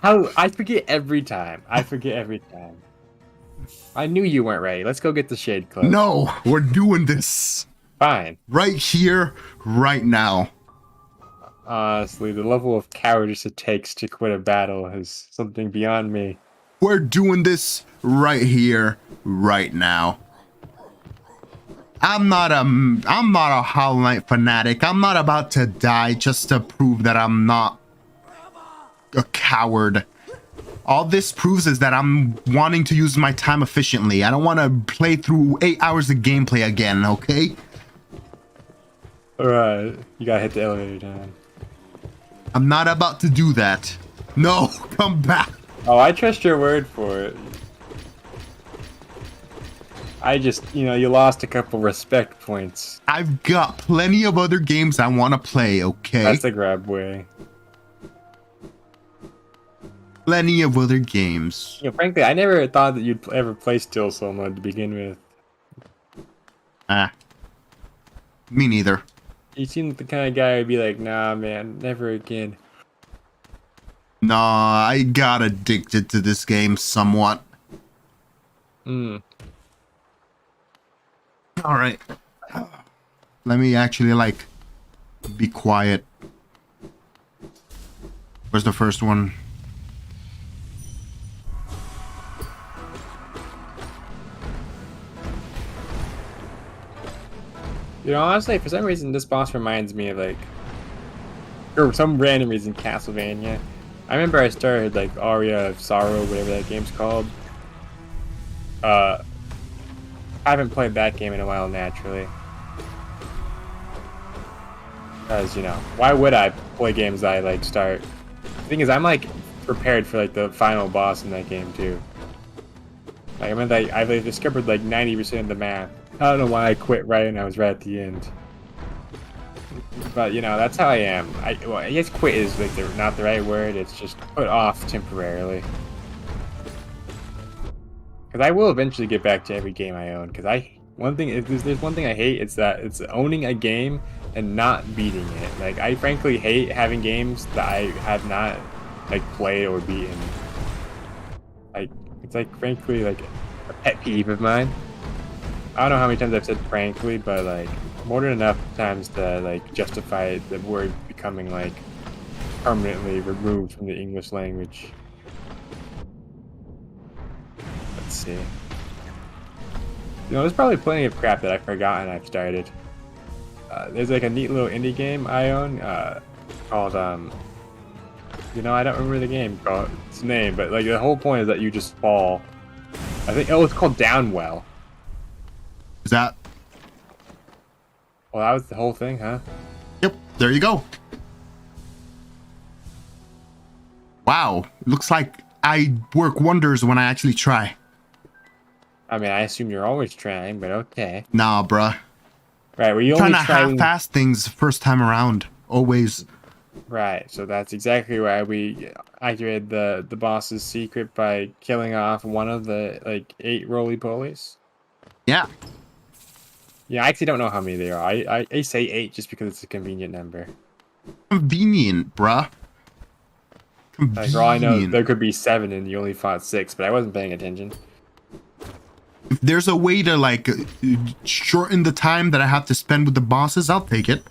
how I forget every time. I knew you weren't ready. Let's go get the shade cloak.
No, we're doing this.
Fine.
Right here, right now.
Honestly, the level of cowardice it takes to quit a battle is something beyond me.
We're doing this right here, right now. I'm not a Hollow Knight fanatic. I'm not about to die just to prove that I'm not a coward. All this proves is that I'm wanting to use my time efficiently. I don't want to play through 8 hours of gameplay again, okay?
Alright, you gotta hit the elevator down.
I'm not about to do that. No, come back.
Oh, I trust your word for it. I just, you lost a couple respect points.
I've got plenty of other games I want to play, okay?
That's the grab way.
Plenty of other games.
Frankly, I never thought that you'd ever play Steel Soul mode to begin with.
Me neither.
You seem like the kind of guy who'd be like, nah, man, never again.
Nah, I got addicted to this game somewhat. Alright. Let me actually, be quiet. Where's the first one?
Honestly, for some reason, this boss reminds me of, for some random reason, Castlevania. I remember I started, Aria of Sorrow, whatever that game's called. I haven't played that game in a while, naturally. Because, you know, why would I play games I like start? The thing is, I'm like prepared for like the final boss in that game too. Like I mean, like I've like, discovered like 90% of the map. I don't know why I quit right and I was right at the end. But you know, that's how I am. Well, I guess quit is like not the right word. It's just put off temporarily. Because I will eventually get back to every game I own. Because there's one thing I hate, it's that it's owning a game and not beating it. Like I frankly hate having games that I have not like played or beaten. Like it's like frankly like a pet peeve of mine. I don't know how many times I've said frankly, but like more than enough times to like justify the word becoming like permanently removed from the English language. Let's see. You know, there's probably plenty of crap that I've forgotten I've started. There's like a neat little indie game I own called you know, I don't remember the game called its name, but like the whole point is that you just fall. I think it's called Downwell.
Is that?
Well, that was the whole thing, huh?
Yep. There you go. Wow. Looks like I work wonders when I actually try.
I mean, I assume you're always trying, but okay.
Nah, bruh.
Right, well, you
Trying
only
to
try when...
half-ass things first time around. Always.
Right, so that's exactly why we activated the boss's secret by killing off one of the like 8 roly-polies.
Yeah.
Yeah, I actually don't know how many there are. I say 8 just because it's a convenient number.
Convenient, bruh.
Like, for all I know, there could be 7 and you only fought 6, but I wasn't paying attention.
If there's a way to like shorten the time that I have to spend with the bosses, I'll take it.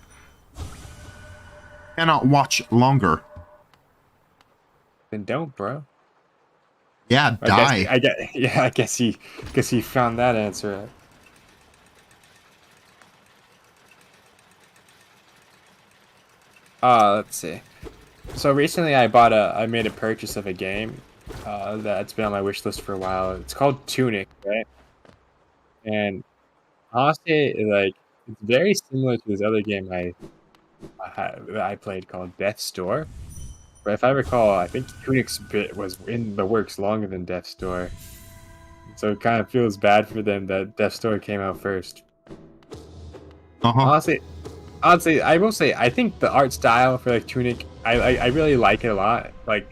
Cannot watch longer.
Then don't, bro.
Yeah, die.
I guess he found that answer out. Let's see. So recently I made a purchase of a game that's been on my wish list for a while. It's called Tunic, right? And honestly, like it's very similar to this other game that I played called Death's Door. But if I recall, I think Tunic's bit was in the works longer than Death's Door. So it kind of feels bad for them that Death's Door came out first. Honestly, I will say I think the art style for like Tunic, I really like it a lot. Like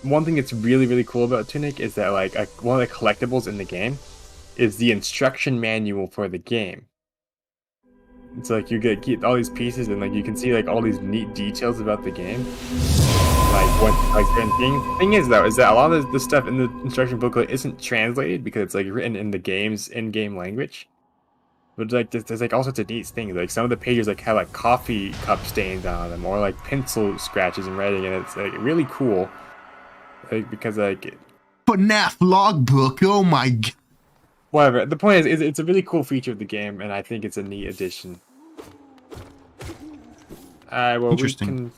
one thing that's really cool about Tunic is that like one of the collectibles in the game is the instruction manual for the game. It's like you get all these pieces and like you can see like all these neat details about the game. Like what like certain thing is though is that a lot of the stuff in the instruction booklet isn't translated because it's like written in the game's in-game language. But like there's like all sorts of neat things. Like some of the pages like have like coffee cup stains on them or like pencil scratches and writing, and it's like really cool. Like because like
FNAF logbook. Oh my god.
Whatever. The point is it's a really cool feature of the game, and I think it's a neat addition. Well,
Interesting.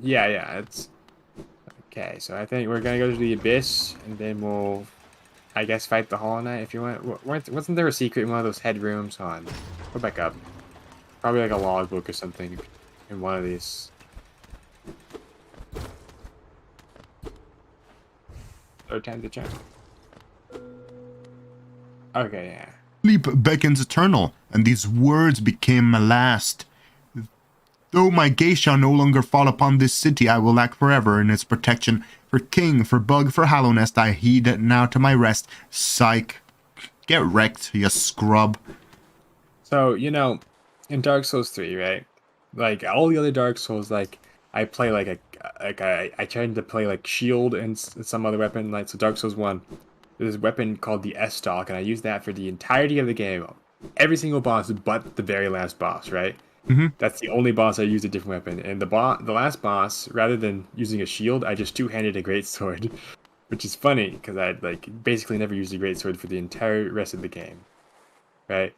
Yeah, it's okay. So I think we're gonna go to the abyss, and then we'll, I guess, fight the Hollow Knight if you want. Wasn't there a secret in one of those headrooms? Hold on, go back up. Probably like a logbook or something in one of these. Third time to check. Okay, yeah.
Sleep beckons eternal, and these words became my last. Though my gaze shall no longer fall upon this city, I will act forever in its protection. For king, for bug, for Hallownest, I heed it now to my rest. Psych. Get wrecked, you scrub.
So, you know, in Dark Souls 3, right? Like, all the other Dark Souls, like, I play I tried to play, like, shield and some other weapon. Like, so Dark Souls 1. There's a weapon called the S-Stalk, and I used that for the entirety of the game. Every single boss but the very last boss, right?
Mm-hmm.
That's the only boss I used a different weapon. And the last boss, rather than using a shield, I just two-handed a greatsword. Which is funny, because I like basically never used a greatsword for the entire rest of the game. Right?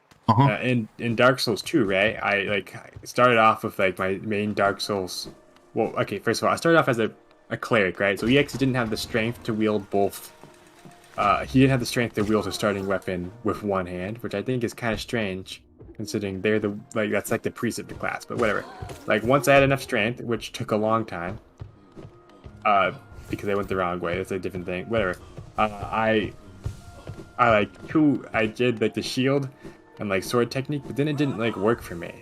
In Dark Souls 2, right? I started off with like my main Dark Souls. Well, okay, first of all, I started off as a cleric, right? So he actually didn't have the strength to wield both. He didn't have the strength to wield a starting weapon with one hand, which I think is kind of strange, considering they're the like that's like the preceptor class, but whatever. Like once I had enough strength, which took a long time, because I went the wrong way. That's a different thing. Whatever. I did like the shield and like sword technique, but then it didn't like work for me.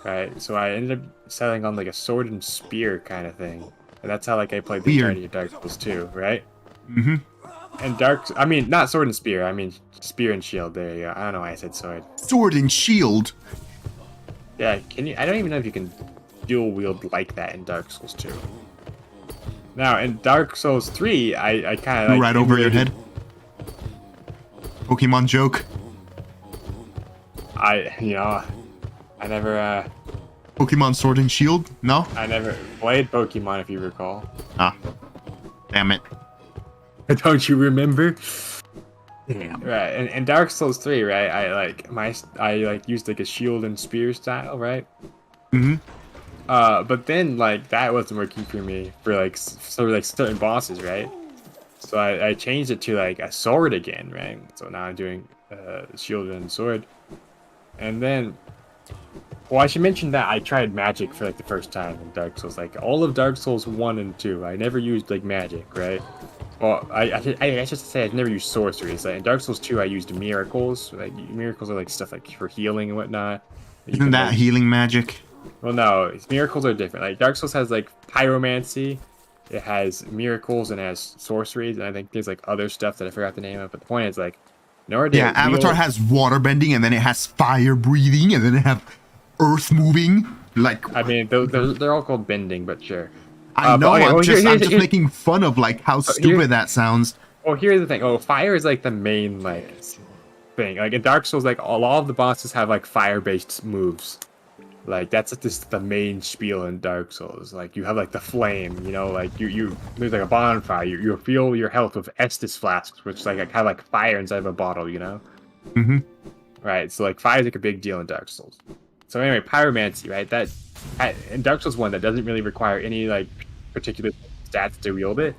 Right, so I ended up settling on like a sword and spear kind of thing, and that's how like I played the
Weird.
entirety of Dark Souls 2, right?
Mm-hmm.
And I mean not sword and spear, I mean spear and shield. There you go. I don't know why I said sword.
Sword and shield.
Yeah, can you? I don't even know if you can dual wield like that in Dark Souls 2. Now in Dark Souls 3, I kind of like
Right over your head. Pokemon joke.
I never
Pokemon Sword and Shield? No?
I never played Pokemon, if you recall.
Ah. Damn it.
Don't you remember?
Damn.
Right, and in Dark Souls 3, right, I used like a shield and spear style, right?
Mm-hmm.
But then like that wasn't working for me for like certain bosses, right? So I changed it to like a sword again, right? So now I'm doing shield and sword. And then, well, I should mention that I tried magic for like the first time in Dark Souls. Like all of Dark Souls 1 and 2, I never used like magic, right? Well, I should say I never used sorceries. Like in Dark Souls 2, I used miracles. Like miracles are like stuff like for healing and whatnot.
Isn't that
like,
healing magic?
well, no, miracles are different. Like Dark Souls has like pyromancy, it has miracles, and it has sorceries, and I think there's like other stuff that I forgot the name of. But the point is like, in order to
Yeah, Avatar has water bending, and then it has fire breathing, and then it has earth moving. Like,
I mean, they're all called bending, but sure.
I know.
But, okay,
I'm
well,
just
here's-
making fun of like how stupid that sounds.
Well, here's the thing. Oh, fire is like the main like thing. Like in Dark Souls, like all of the bosses have like fire-based moves. Like that's just the main spiel in Dark Souls. Like you have like the flame, you know, like you there's like a bonfire. You fill your health with Estus flasks, which like have like fire inside of a bottle, you know.
Mm-hmm.
Right. So like fire is like a big deal in Dark Souls. So anyway, pyromancy, right? That in Dark Souls 1, that doesn't really require any like particular stats to wield it,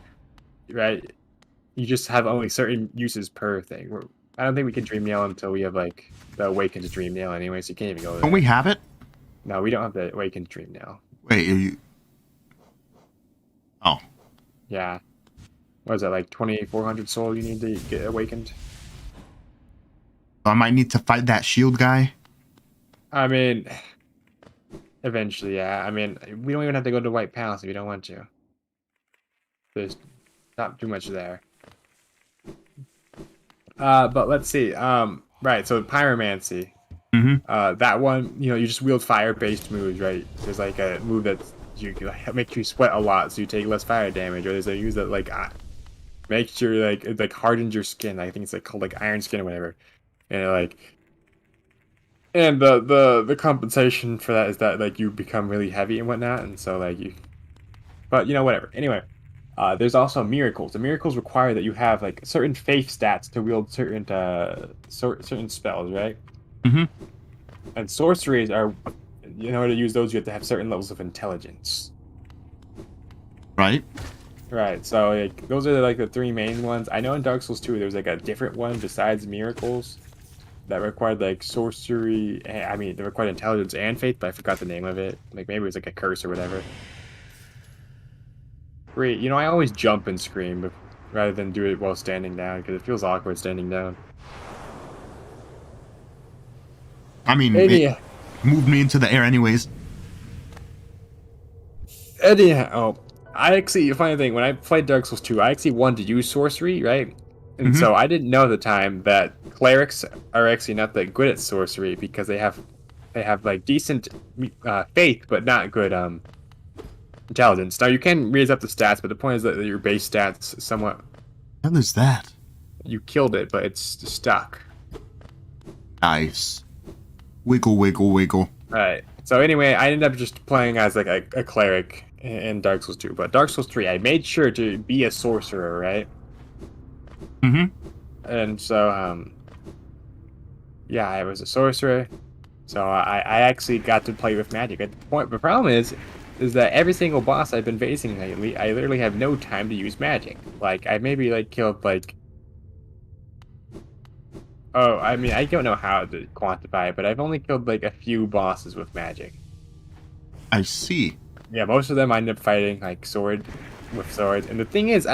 right? You just have only certain uses per thing. I don't think we can Dream Nail until we have like the Awakened Dream Nail anyway, so you can't even go there.
Don't we have it?
No, we don't have the Awakened Dream Nail.
Wait, are you... Oh.
Yeah. What is that, like 2,400 soul you need to get awakened?
I might need to fight that shield guy.
I mean, eventually, yeah. I mean, we don't even have to go to White Palace if you don't want to. There's not too much there. But let's see. Right, so pyromancy.
Mm-hmm.
That one, you know, you just wield fire-based moves, right? There's like a move that makes you sweat a lot, so you take less fire damage. Or there's a use that like makes your it like hardens your skin. I think it's like called like iron skin or whatever. And the compensation for that is that like you become really heavy and whatnot, and so like you. But you know, whatever. Anyway. There's also miracles. The miracles require that you have like certain faith stats to wield certain certain spells, right?
Mm-hmm.
And sorceries are, in order to use those, you have to have certain levels of intelligence.
Right.
Right. So like those are like the three main ones. I know in Dark Souls 2 there's like a different one besides miracles that required like sorcery. I mean, they required intelligence and faith, but I forgot the name of it. Like maybe it was like a curse or whatever. Great. You know, I always jump and scream rather than do it while standing down because it feels awkward standing down.
I mean, it moved me into the air anyways.
Anyhow, I actually, funny thing, when I played Dark Souls 2, I actually wanted to use sorcery, right? And so I didn't know at the time that clerics are actually not that good at sorcery because they have like decent faith, but not good intelligence. Now you can raise up the stats, but the point is that your base stats somewhat.
What is that?
You killed it, but it's stuck.
Nice. Wiggle, wiggle, wiggle.
Right. So anyway, I ended up just playing as like a cleric in Dark Souls 2, but Dark Souls 3, I made sure to be a sorcerer, right?
Mm-hmm.
And so, yeah, I was a sorcerer. So I actually got to play with magic. At the point, the problem is that every single boss I've been facing lately, I literally have no time to use magic. Like I maybe like killed like Oh, I mean, I don't know how to quantify it, but I've only killed like a few bosses with magic.
I see.
Yeah, most of them I end up fighting like with swords. And the thing is,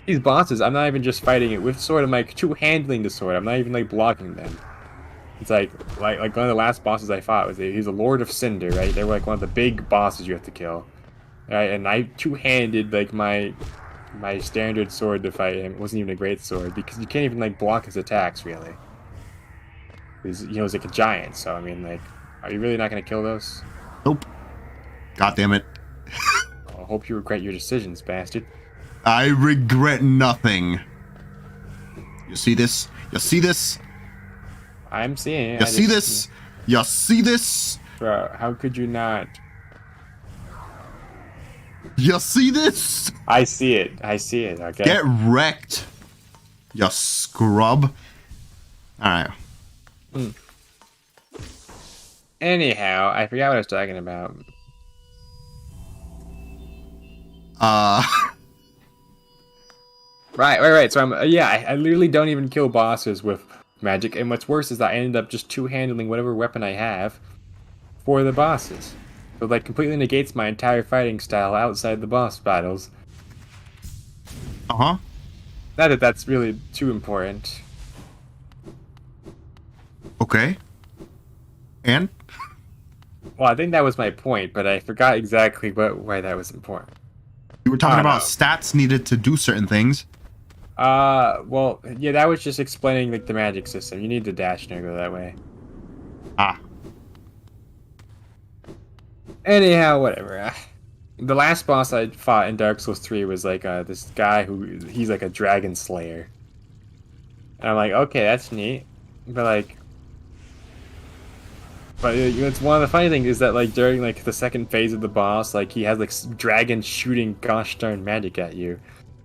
these bosses, I'm not even just fighting it with sword. I'm like two-handling the sword. I'm not even like blocking them. It's like one of the last bosses I fought was he's a Lord of Cinder, right? They were like one of the big bosses you have to kill, right? And I two-handed like my standard sword to fight him. It wasn't even a great sword because you can't even like block his attacks really. He's like a giant. So I mean, like, are you really not gonna kill those?
Nope. God damn it.
I hope you regret your decisions, bastard.
I regret nothing. You see this? You see this?
I'm seeing it.
You see this? You see this?
Bro, how could you not?
You see this?
I see it. I see it, okay?
Get wrecked. You scrub. Alright.
Anyhow, I forgot what I was talking about. Right. So I literally don't even kill bosses with magic, and what's worse is that I ended up just two-handling whatever weapon I have for the bosses. So like completely negates my entire fighting style outside the boss battles.
Uh-huh.
Not that that's really too important.
Okay. And?
Well, I think that was my point, but I forgot exactly why that was important.
You were talking
Oh,
about
no.
stats needed to do certain things.
Well, yeah, that was just explaining like the magic system. You need to dash and go that way.
Ah.
Anyhow, whatever. The last boss I fought in Dark Souls 3 was like this guy he's like a dragon slayer. And I'm like, okay, that's neat. But it's one of the funny things is that like during like the second phase of the boss, like he has like dragon shooting gosh darn magic at you.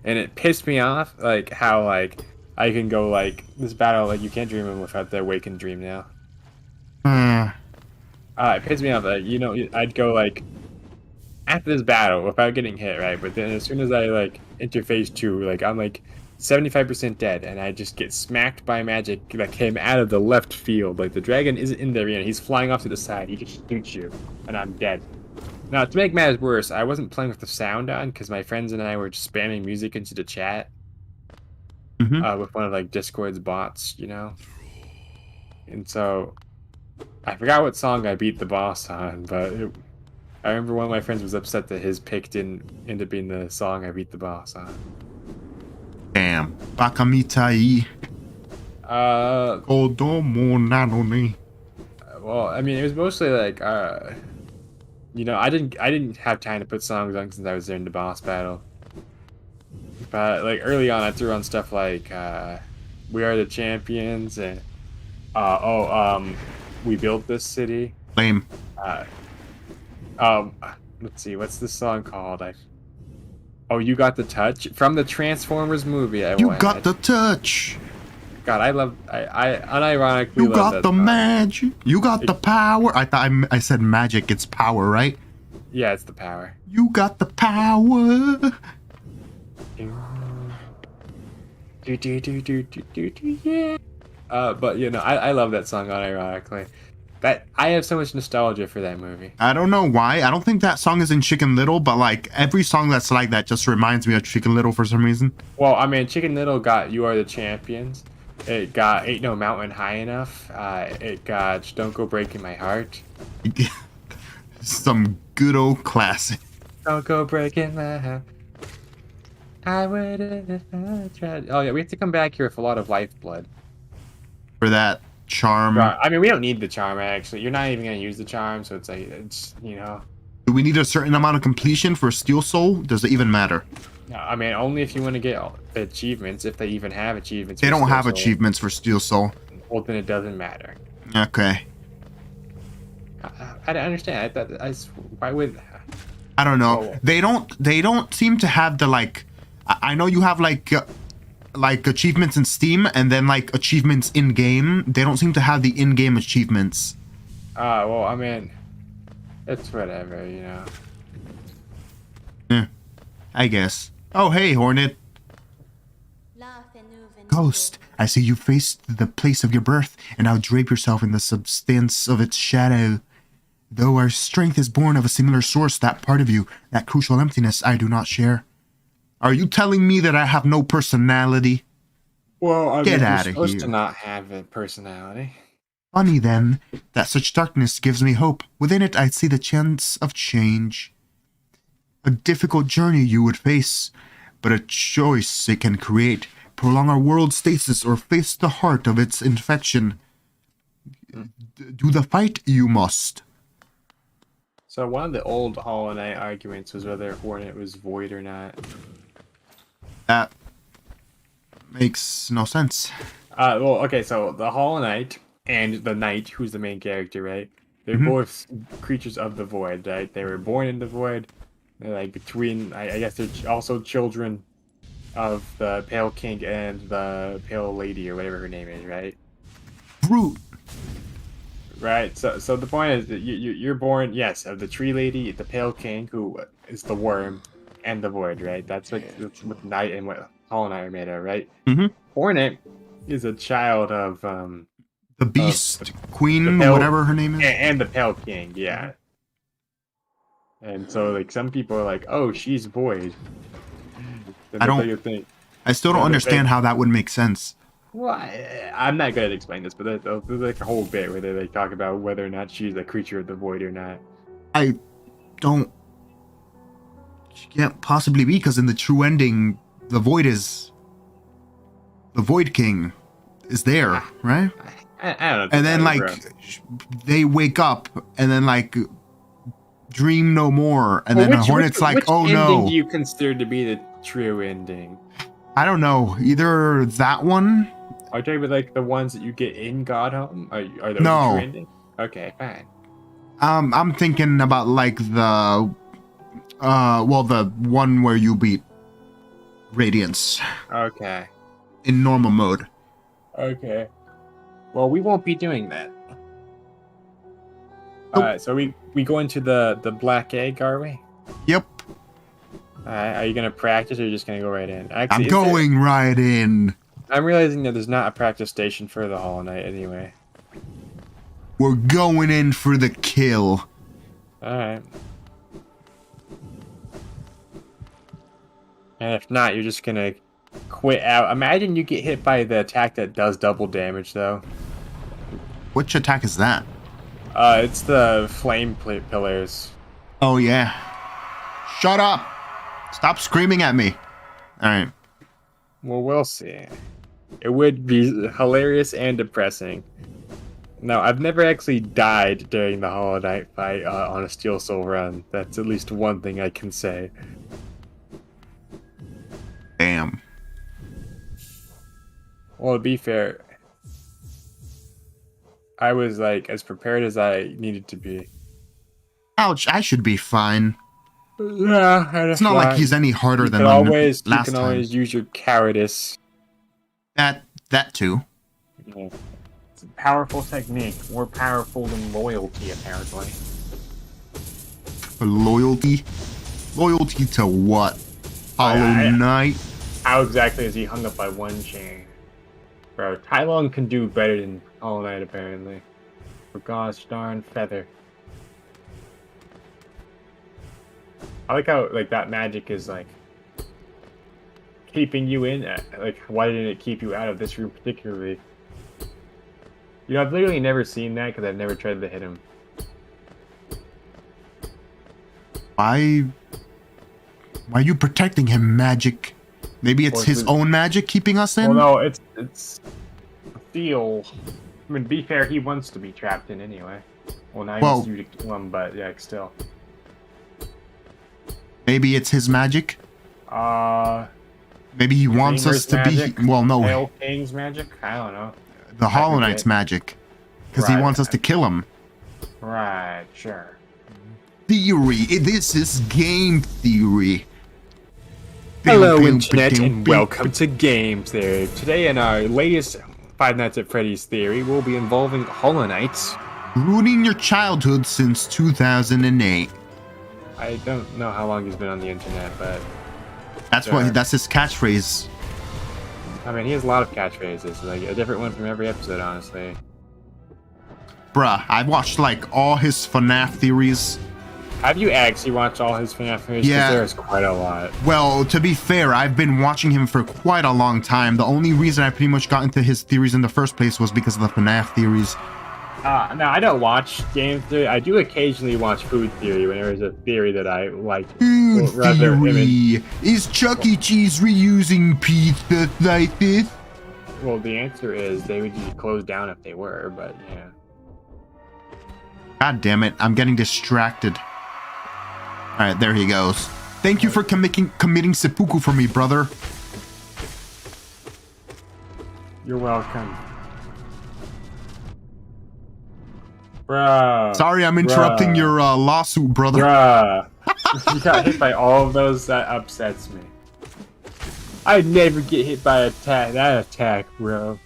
And it pissed me off like how like I can go like this battle like you can't dream him without the awakened dream now. It pissed me off that I'd go like after this battle without getting hit, right? But then as soon as I like enter phase 2, like I'm like 75% dead, and I just get smacked by magic that came out of the left field. Like the dragon isn't in the arena; he's flying off to the side. He just shoots you, and I'm dead. Now to make matters worse, I wasn't playing with the sound on because my friends and I were just spamming music into the chat with one of like Discord's bots, and so. I forgot what song I beat the boss on, but I remember one of my friends was upset that his pick didn't end up being the song I beat the boss on.
Damn. Bakamitai. Kodomo nanoni.
Well, I mean, it was mostly like, I didn't have time to put songs on since I was there in the boss battle. But like early on, I threw on stuff like "We Are the Champions" and "We Built This City."
Lame.
Let's see, what's this song called? Oh, You Got the Touch from the Transformers movie.
You got the touch.
God, I unironically
You
love
got
that
the
song.
magic. You got the power. I thought I said magic. It's power, right?
Yeah, it's the power.
You got the power.
Yeah. But I love that song unironically. I have so much nostalgia for that movie.
I don't know why. I don't think that song is in Chicken Little, but like every song that's like that just reminds me of Chicken Little for some reason.
Well, I mean, Chicken Little got "You Are the Champions." It got "Ain't No Mountain High Enough." It got "Don't Go Breaking My Heart."
Some good old classic.
Don't go breaking my heart. I would try. Oh yeah, we have to come back here with a lot of lifeblood.
For that charm.
I mean, we don't need the charm actually. You're not even gonna use the charm, so it's like
Do we need a certain amount of completion for Steel Soul? Does it even matter?
No, I mean only if you want to get achievements, if they even have achievements.
They
for
don't
Steel
have
Soul.
achievements for Steel Soul.
Well, then it doesn't matter.
Okay.
I don't understand. Why would?
I don't know.
Oh.
They don't seem to have the like. I know you have like achievements in Steam and then like achievements in game. They don't seem to have the in-game achievements.
Well, I mean, it's whatever,
Yeah, I guess. Oh, hey, Hornet.
La Fenuven
Ghost, I see you faced the place of your birth, and now drape yourself in the substance of its shadow. Though our strength is born of a similar source, that part of you, that crucial emptiness, I do not share. Are you telling me that I have no personality?
Well, I
Get
mean,
outta
you're supposed to
here.
not have a personality.
Funny then, that such darkness gives me hope. Within it, I see the chance of change. A difficult journey you would face, but a choice it can create. Prolong our world's stasis or face the heart of its infection. Do the fight you must.
So one of the old Hollow Knight arguments was whether Hornet was void or not.
That makes no sense.
Well, okay, so the Hollow Knight and the Knight, who's the main character, right? They're both creatures of the void, right? They were born in the void. They're like between, I guess they're also children of the Pale King and the Pale Lady, or whatever her name is, right?
Brute.
Right. So the point is that you're born, yes, of the Tree Lady, the Pale King, who is the worm, and the void, right? That's what Knight and what Hollow Knight are made of, right?
Mhm.
Hornet is a child of
The Beast Queen,
the Pale-
whatever her name is.
and the Pale King, yeah. And so like some people are like, oh, she's void.
I don't-
What you think.
I still don't
Yeah,
understand how that would make sense.
Well, I'm not good at explaining this, but there's like a whole bit where they talk about whether or not she's a creature of the void or not.
I don't. She can't possibly be, because in the true ending, the Void King is there, right?
I don't know.
And then like they wake up and then like dream no more, and then Hornet's like, oh
which ending
no.
do you consider to be the true ending?
I don't know. Either that one.
Are you talking about like the ones that you get in Godhome? Are those
No.
the true ending? Okay, fine.
I'm thinking about like the the one where you beat Radiance
Okay.
in normal mode.
Okay. Well, we won't be doing that. Alright, so we go into the black egg, are we?
Yep.
Alright, are you gonna practice or are you just gonna go right in?
I'm
is
going right in.
I'm realizing that there's not a practice station for the Hollow Knight anyway.
We're going in for the kill.
Alright. And if not, you're just gonna quit out. Imagine you get hit by the attack that does double damage, though.
Which attack is that?
It's the flame pillars.
Oh yeah. Shut up. Stop screaming at me. All right.
Well, we'll see. It would be hilarious and depressing. No, I've never actually died during the Hollow Knight fight on a Steel Soul run. That's at least one thing I can say.
Damn.
Well, to be fair, I was like as prepared as I needed to be.
Ouch, I should be fine.
Yeah,
It's not like he's any harder
You
than
can
the
always you
last
can
time.
always use your cowardice.
That too.
Yeah. It's a powerful technique, more powerful than loyalty, apparently.
Loyalty? Loyalty to what? Hollow
I-
Knight?
How exactly is he hung up by one chain? Bro, Tai Lung can do better than Hollow Knight, apparently. For gosh darn feather. I like how like that magic is like keeping you in. Like, why didn't it keep you out of this room particularly? You know, I've literally never seen that because I've never tried to hit him.
Why are you protecting him, magic? Maybe it's
Or
his
is-
own magic keeping us in?
Well, no, it's feel. I mean, to be fair, he wants to be trapped in anyway. Well, now he
Well-
wants you to kill him, but yeah, still.
Maybe it's his magic? Maybe he wants us to
Dreamer's
be... Well, no.
Pale King's magic? I don't know.
The Hollow
forget.
Knight's magic. Because he
Right.
wants us to kill him.
Right, sure.
Theory. This is game theory.
Hello,
Pew, pew,
Internet,
pew,
and
pew,
welcome to Games Theory. Today, in our latest Five Nights at Freddy's theory, we'll be involving Hollow Knight.
Ruining your childhood since 2008.
I don't know how long he's been on the internet, but
That's
Sure.
that's his catchphrase.
I mean, he has a lot of catchphrases, like a different one from every episode, honestly.
Bruh, I've watched like all his FNAF theories.
Have you actually watched all his FNAF theories? 'Cause
Yeah.
there's quite a lot.
Well, to be fair, I've been watching him for quite a long time. The only reason I pretty much got into his theories in the first place was because of the FNAF theories.
Now, I don't watch game theory. I do occasionally watch food theory when there's a theory that I like.
Food
Well, rather, I mean,
theory. Is Chuck E. Cheese reusing pizza like this?
well, the answer is they would just close down if they were, but yeah.
God damn it, I'm getting distracted. Alright, there he goes. Thank you for committing seppuku for me, brother.
You're welcome. Bruh.
Sorry, I'm interrupting your lawsuit, brother.
Bruh. You got hit by all of those, that upsets me. I'd never get hit by that attack, bro.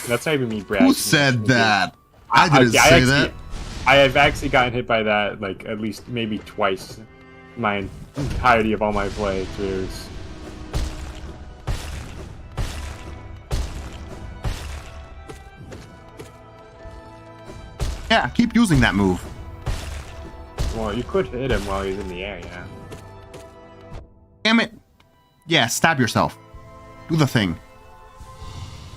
That's not even me, Brad.
Who said that? I didn't say
actually,
that.
I have actually gotten hit by that, like, at least maybe twice my entirety of all my playthroughs.
Yeah, keep using that move.
Well, you could hit him while he's in the air, yeah.
Damn it. Yeah, stab yourself. Do the thing.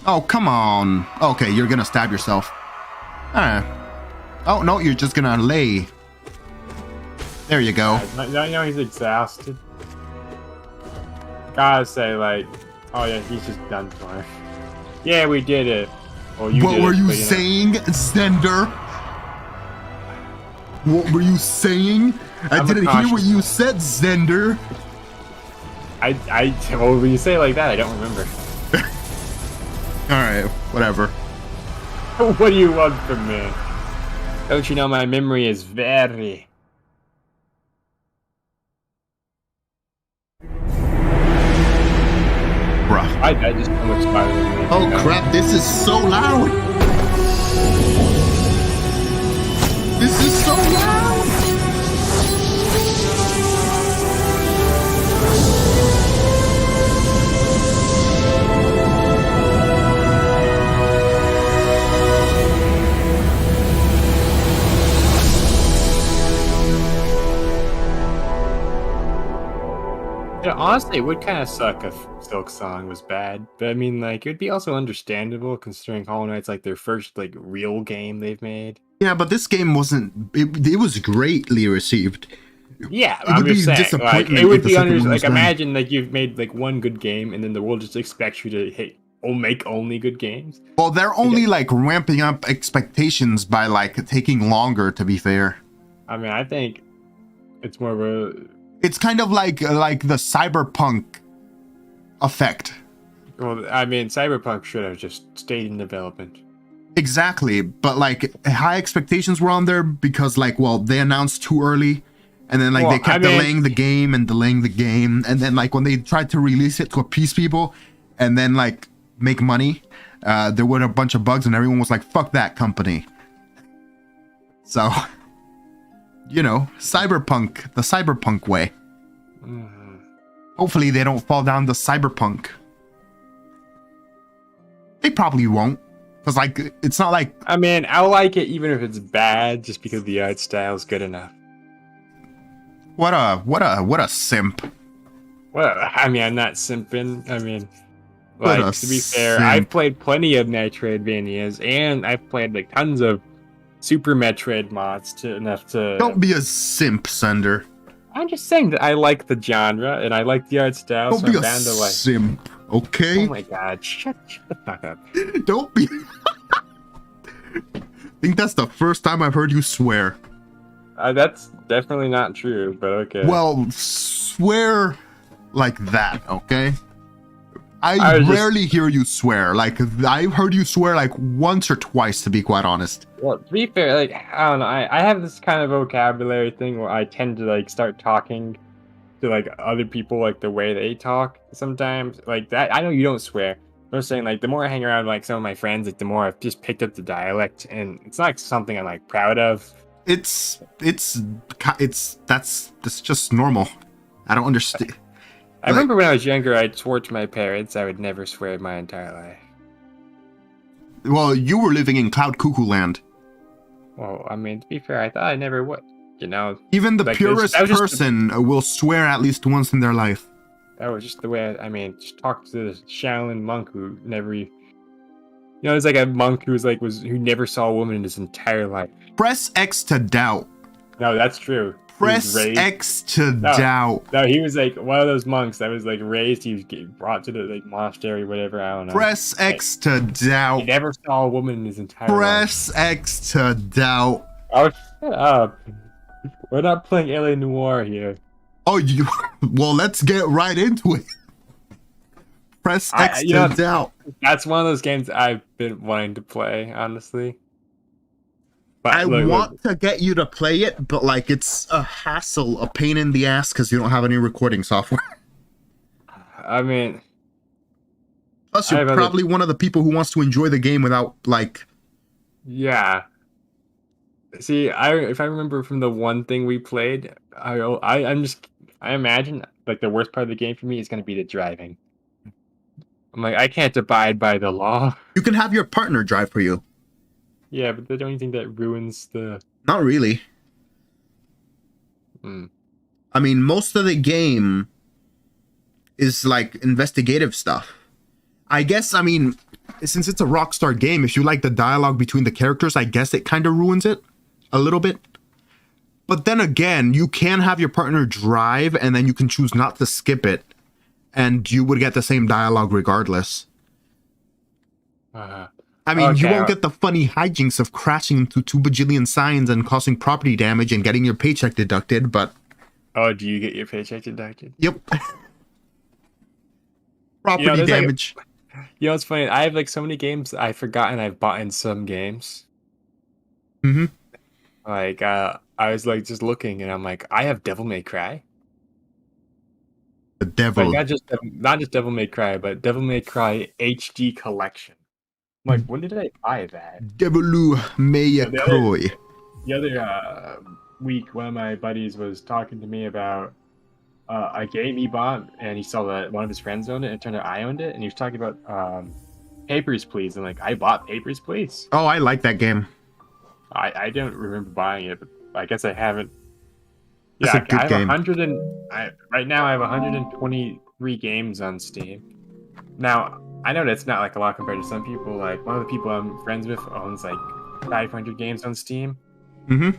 Oh, come on. Okay, you're gonna stab yourself. Alright. Oh, no, you're just gonna lay. There you go.
Now he's exhausted. Gotta say, like, oh yeah, he's just done for. Yeah, we did it. Well, you
What
did
were
it,
you
but, know.
saying, Zender? What were you saying? I didn't hear what you said, Zender.
Well, when you say it like that, I don't remember.
Alright, whatever.
What do you want from me? Don't you know my memory is very...
Bruh.
I just so much Spider-Man.
Oh crap, this is so loud! This is so loud!
Yeah, honestly, it would kind of suck if Silk Song was bad, but I mean, like, it would be also understandable considering Hollow Knight's like their first like real game they've made.
Yeah, but this game wasn't. It was greatly received.
Yeah,
It would
I'm
be
just saying, like,
disappointment
it would
if the
be
second one was
like
done.
imagine like you've made like one good game and then the world just expects you to make only good games.
Well, they're only like ramping up expectations by like taking longer. To be fair,
I mean, I think it's more of a
it's kind of like the cyberpunk effect.
well, I mean, Cyberpunk should have just stayed in development.
Exactly, but like high expectations were on there because like, well, they announced too early, and then like
Well,
they kept
I mean-
delaying the game, and then like when they tried to release it to appease people, and then like make money, there were a bunch of bugs, and everyone was like, "Fuck that company." So, you know, cyberpunk, the cyberpunk way. Hopefully, they don't fall down the cyberpunk. They probably won't. Because, like, it's not like...
I mean, I'll like it even if it's bad, just because the art style is good enough.
What a simp.
Well, I mean, I'm not simping. I mean,
What
like,
a
to be fair,
simp.
I've played plenty of Metroidvanias, and I've played, like, tons of Super Metroid mods enough to...
Don't be a simp, Sender.
I'm just saying that I like the genre, and I like the art style,
Don't
so
be
I'm
a
bound to like...
simp, okay?
Oh my god, shut the fuck up.
Don't be... I think that's the first time I've heard you swear.
That's definitely not true, but okay.
Well, swear like that, okay? I
I was just-
rarely hear you swear. Like, I've heard you swear like once or twice, to be quite honest.
Well, to be fair, like, I don't know, I have this kind of vocabulary thing where I tend to, like, start talking to, like, other people, like, the way they talk sometimes. Like, that, I know you don't swear. I'm just saying, like, the more I hang around, like, some of my friends, like, the more I've just picked up the dialect, and it's not something I'm, like, proud of.
That's just normal. I don't understand.
I remember when I was younger, I swore to my parents I would never swear in my entire life.
Well, you were living in Cloud Cuckoo Land.
Well, I mean, to be fair, I thought I never would. You know,
Even the
like,
purest
that was just
person will swear at least once in their life.
that was just the way. I mean, just talk to the Shaolin monk who never. You know, there's like a monk who who never saw a woman in his entire life.
Press X to doubt.
No, that's true. He was
Press
raised-
X to doubt.
No, he was like one of those monks that was like raised. He was brought to the like monastery, whatever. I don't know.
Press X to
He
doubt.
never saw a woman in his entire life.
Press X to doubt.
Oh, shut up. We're not playing LA Noire here.
Oh, you. Well, let's get right into it. Press X
you
to
know-
doubt.
That's one of those games I've been wanting to play, honestly. But
I
look,
want to get you to play it, but like it's a hassle, a pain in the ass because you don't have any recording software.
I mean,
Plus,
I
you're
have other-
probably one of the people who wants to enjoy the game without like.
yeah. See, if I remember from the one thing we played, I imagine like the worst part of the game for me is going to be the driving. I'm like, I can't abide by the law.
You can have your partner drive for you.
Yeah, but don't you think that ruins the?
Not really.
Hmm.
I mean, most of the game is like investigative stuff. I guess, I mean, since it's a Rockstar game, if you like the dialogue between the characters, I guess it kind of ruins it a little bit. But then again, you can have your partner drive and then you can choose not to skip it. And you would get the same dialogue regardless. I mean, you
Okay.
won't get the funny hijinks of crashing into 2 bajillion signs and causing property damage and getting your paycheck deducted, but
Oh, do you get your paycheck deducted?
yep. Property
there's like a-
damage.
You know, it's funny. I have like so many games I've forgotten I've bought in some games.
Mm-hmm.
Like, I was like just looking, and I'm like, I have Devil May Cry.
The devil.
Like not just Devil May Cry, but Devil May Cry HD Collection. I'm like, when did I buy that?
Devolu Maya
The other-
Croy.
The other week, one of my buddies was talking to me about a game he bought, and he saw that one of his friends owned it, and it turned out I owned it, and he was talking about Papers, Please, and like, I bought Papers, Please.
Oh, I like that game.
I don't remember buying it, but I guess I haven't.
That's
Yeah,
a good
I have
game.
right now I have 123 games on Steam. Now, I know that's not like a lot compared to some people. Like, one of the people I'm friends with owns like 500 games on Steam.
Mm-hmm.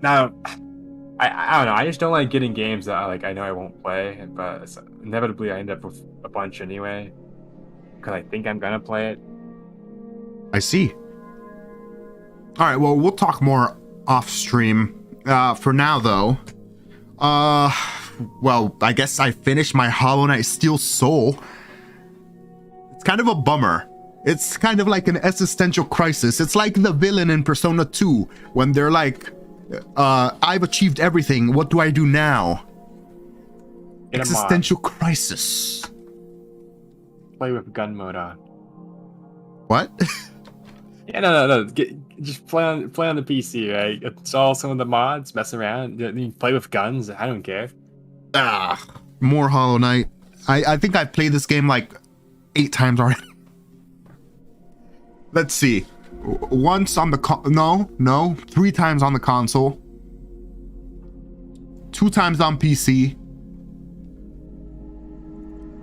Now, I don't know. I just don't like getting games that I know I won't play, but inevitably I end up with a bunch anyway because I think I'm gonna play it.
I see. All right, well, we'll talk more off stream. For now, though, well, I guess I finished my Hollow Knight Steel Soul. It's kind of a bummer. It's kind of like an existential crisis. It's like the villain in Persona 2 when they're like, I've achieved everything. What do I do now?
Get a mod.
Existential crisis.
Play with gun mode on.
What?
Yeah, no. Just play on the PC, right? Install some of the mods, mess around. You can play with guns. I don't care.
More Hollow Knight. I think I've played this game like 8 times already. Let's see. Once on the 3 times on the console. 2 times on PC.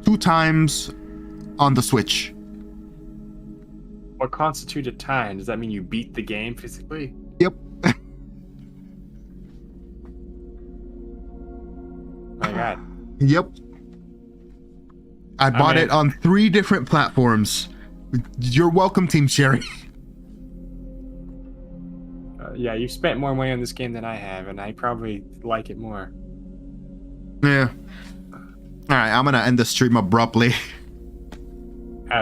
2 times on the Switch.
What constitutes a time? Does that mean you beat the game physically?
Yep.
My God.
Yep. I bought
mean-
it on 3 different platforms. You're welcome, Team Cherry.
Yeah, you've spent more money on this game than I have, and I probably like it more.
Yeah. All right, I'm gonna end the stream abruptly.